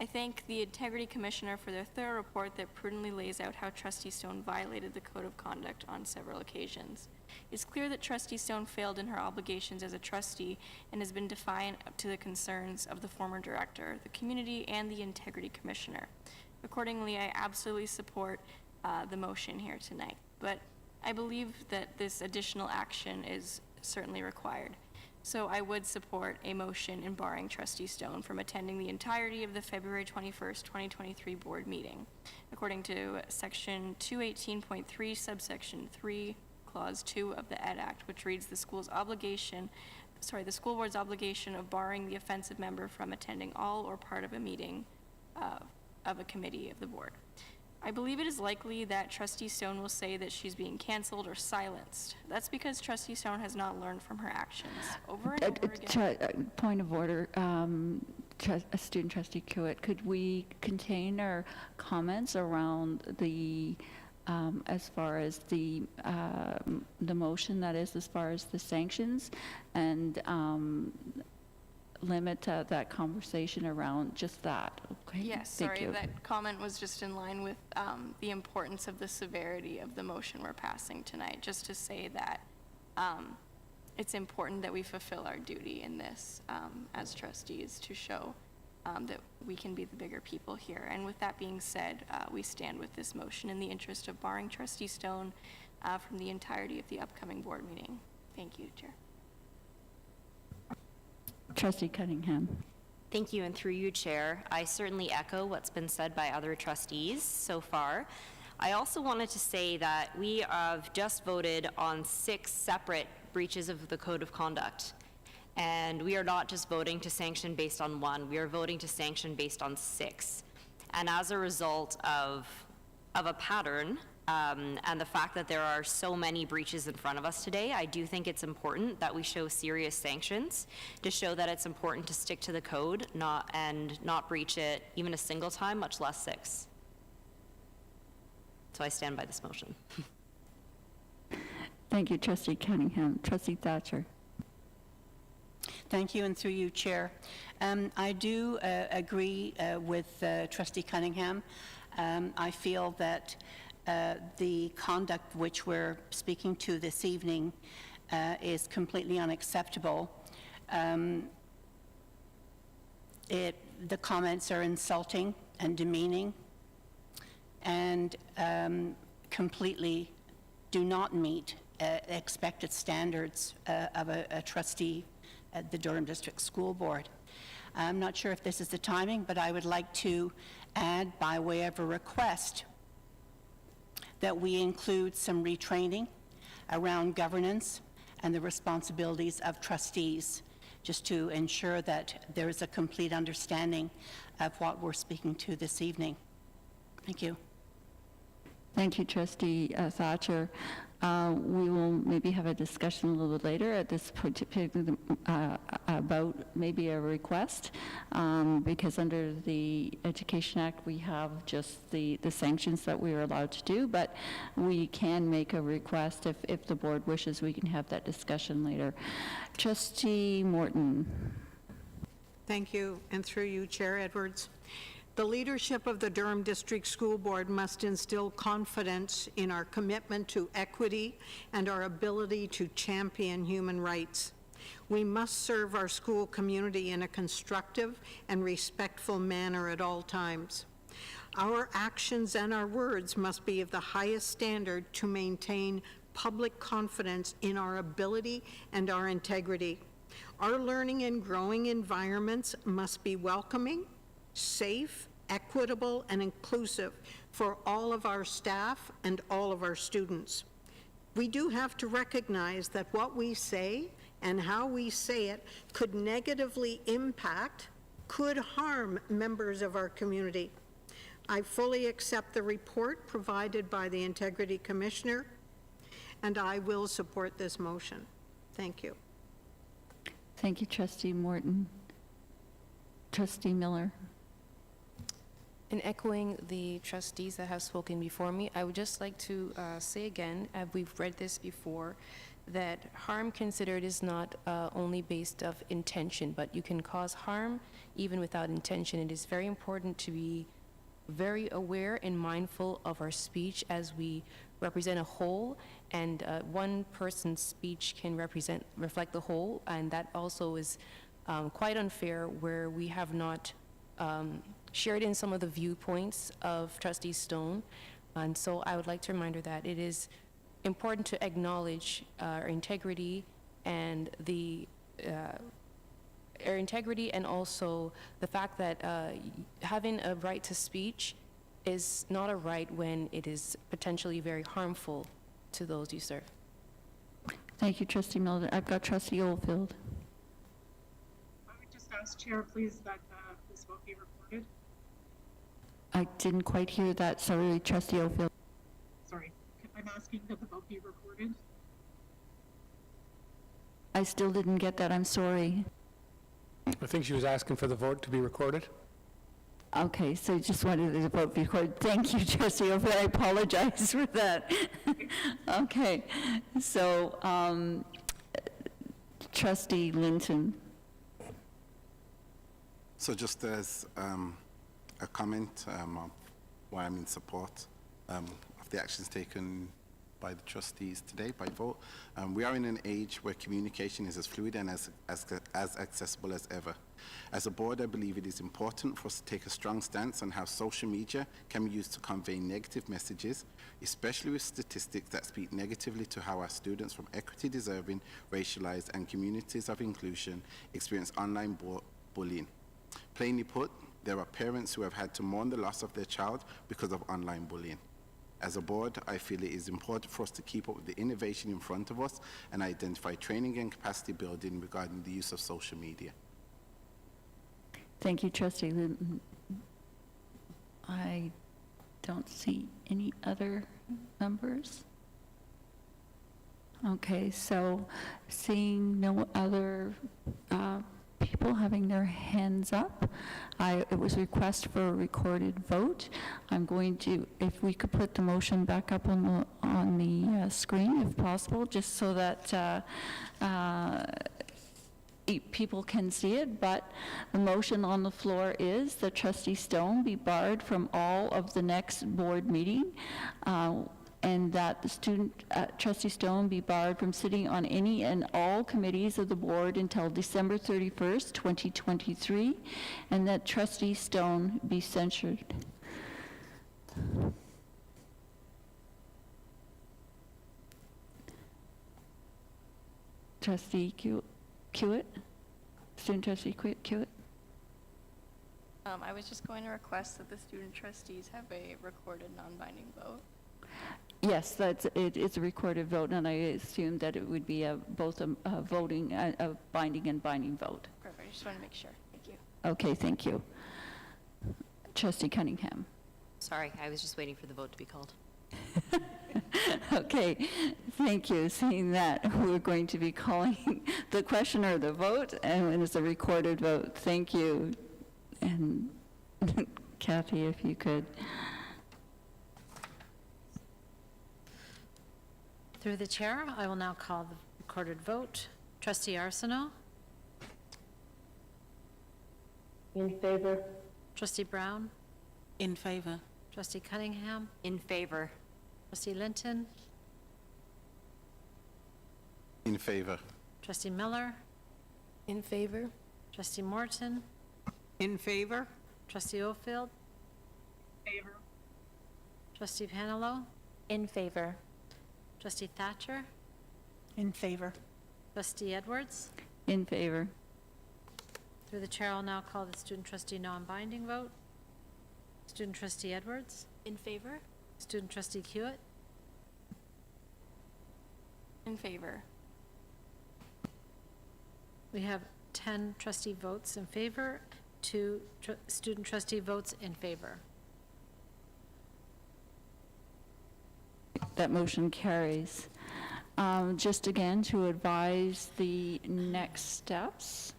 I thank the Integrity Commissioner for their thorough report that prudently lays out how Trustee Stone violated the Code of Conduct on several occasions. It's clear that Trustee Stone failed in her obligations as a trustee and has been defiant to the concerns of the former director, the community, and the Integrity Commissioner. Accordingly, I absolutely support the motion here tonight, but I believe that this additional action is certainly required. So I would support a motion in barring Trustee Stone from attending the entirety of the February 21st, 2023 board meeting, according to Section 218.3, subsection 3, Clause 2 of the Ed Act, which reads the school board's obligation of barring the offensive member from attending all or part of a meeting of a committee of the board. I believe it is likely that Trustee Stone will say that she's being canceled or silenced. That's because Trustee Stone has not learned from her actions. Over and over again. Point of order, Student Trustee Hewitt, could we contain our comments around the, as far as the motion, that is, as far as the sanctions, and limit that conversation around just that, okay? Yes, Thank sorry, you. that comment was just in line with the importance of the severity of the motion we're passing tonight, just to say that it's important that we fulfill our duty in this as trustees to show that we can be the bigger people here. And with that being said, we stand with this motion in the interest of barring Trustee Stone from the entirety of the upcoming board meeting. Thank you, Chair. Trustee Cunningham. Thank you, and through you, Chair, I certainly echo what's been said by other trustees so far. I also wanted to say that we have just voted on 6 separate breaches of the Code of Conduct. And we are not just voting to sanction based on one, we are voting to sanction based on 6. And as a result of a pattern, and the fact that there are so many breaches in front of us today, I do think it's important that we show serious sanctions to show that it's important to stick to the code, not breach it even a single time, much less 6. So I stand by this motion. Thank you, Trustee Cunningham. Trustee Thatcher. Thank you, and through you, Chair. I do agree with Trustee Cunningham. I feel that the conduct which we're speaking to this evening is completely unacceptable. The comments are insulting and demeaning, and completely do not meet expected standards of a trustee at the Durham District School Board. I'm not sure if this is the timing, but I would like to add, by way of a request, that we include some retraining around governance and the responsibilities of trustees, just to ensure that there is a complete understanding of what we're speaking to this evening. Thank you. Thank you, Trustee Thatcher. We will maybe have a discussion a little bit later at this point about maybe a request, because under the Education Act we have just the sanctions that we are allowed to do, but we can make a request if the board wishes. We can have that discussion later. Trustee Morton. Thank you, and through you, Chair Edwards. The leadership of the Durham District School Board must instill confidence in our commitment to equity and our ability to champion human rights. We must serve our school community in a constructive and respectful manner at all times. Our actions and our words must be of the highest standard to maintain public confidence in our ability and our integrity. Our learning and growing environments must be welcoming, safe, equitable, and inclusive for all of our staff and all of our students. We do have to recognize that what we say and how we say it could negatively impact, could harm members of our community. I fully accept the report provided by the Integrity Commissioner, and I will support this motion. Thank you. Thank you, Trustee Morton. Trustee Miller. In echoing the trustees that have spoken before me, I would just like to say again, we've read this before, that harm considered is not only based of intention, but you can cause harm even without intention. It is very important to be very aware and mindful of our speech as we represent a whole, and one person's speech can reflect the whole, and that also is quite unfair where we have not shared in some of the viewpoints of Trustee Stone. And so I would like to remind her that it is important to acknowledge our integrity and our integrity, and also the fact that having a right to speech is not a right when it is potentially very harmful to those you serve. Thank you, Trustee Miller. I've got Trustee Oldfield. I would just ask, Chair, please, that this vote be recorded. I didn't quite hear that. Sorry, Trustee Oldfield. Sorry, I'm asking that the vote be recorded. I still didn't get that. I'm sorry. I think she was asking for the vote to be recorded. Okay, so you just wanted the vote to be recorded. Thank you, Trustee Oldfield. I apologize for that. Okay, so Trustee Linton. So just as a comment of why I'm in support of the actions taken by the trustees today by vote. We are in an age where communication is as fluid and as accessible as ever. As a board, I believe it is important for us to take a strong stance on how social media can be used to convey negative messages, especially with statistics that speak negatively to how our students from equity-deserving, racialized, and communities of inclusion experience online bullying. Plainly put, there are parents who have had to mourn the loss of their child because of online bullying. As a board, I feel it is important for us to keep up with the innovation in front of us and identify training and capacity building regarding the use of social media. Thank you, Trustee Linton. I don't see any other members. Okay, so seeing no other people having their hands up, it was a request for a recorded vote. I'm going to, if we could put the motion back up on the screen, if possible, just so that people can see it, but the motion on the floor is that Trustee Stone be barred from all of the next board meeting, and that the Trustee Stone be barred from sitting on any and all committees of the board until December 31st, 2023, and that Trustee Stone be censured. Trustee Hewitt? Student Trustee Hewitt? I was just going to request that the student trustees have a recorded non-binding vote. Yes, it's a recorded vote, and I assume that it would be both a voting, a binding and binding vote. Perfect, I just want to make sure. Thank you. Okay, thank you. Trustee Cunningham. Sorry, I was just waiting for the vote to be called. Okay, thank you. Seeing that, we're going to be calling the question or the vote, and it's a recorded vote. Thank you. And Kathy, if you could. Through the chair, I will now call the recorded vote. Trustee Arsenault? In favor. Trustee Brown? In favor. Trustee Cunningham? In favor. Trustee Linton? In favor. Trustee Miller? In favor. Trustee Morton? In favor? Trustee Oldfield? Favor. Trustee Panelo? In favor. Trustee Thatcher? In favor. Trustee Edwards? In favor. Through the chair, I'll now call the student trustee non-binding vote. Student trustee Edwards? In favor? Student trustee Hewitt? In favor. We have 10 trustee votes in favor, 2 student trustee votes in favor. That motion carries. Just again to advise the next steps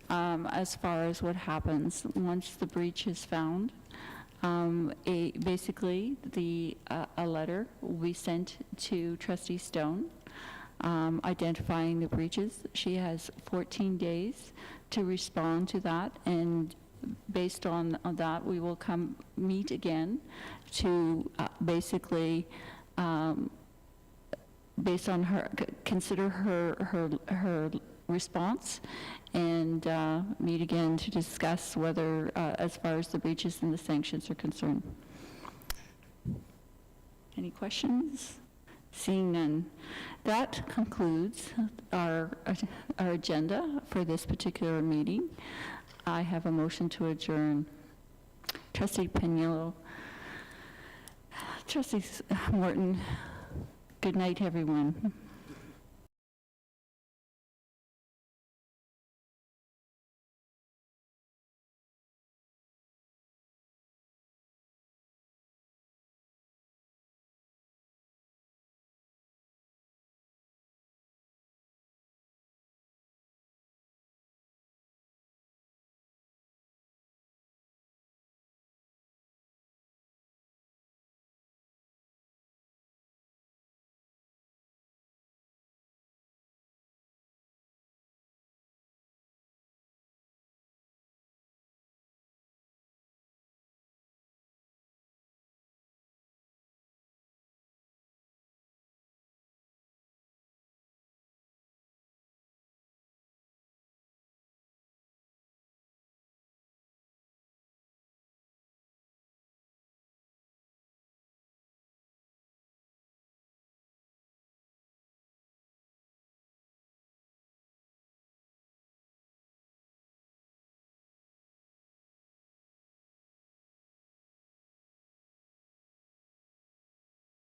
as far as what happens once the breach is found. Basically, a letter will be sent to Trustee Stone identifying the breaches. She has 14 days to respond to that, and based on that, we will meet again to basically based on consider her response, and meet again to discuss whether, as far as the breaches and the sanctions are concerned. Any questions? Seeing none. That concludes our agenda for this particular meeting. I have a motion to adjourn. Trustee Paniello. Trustee Morton, good night, everyone.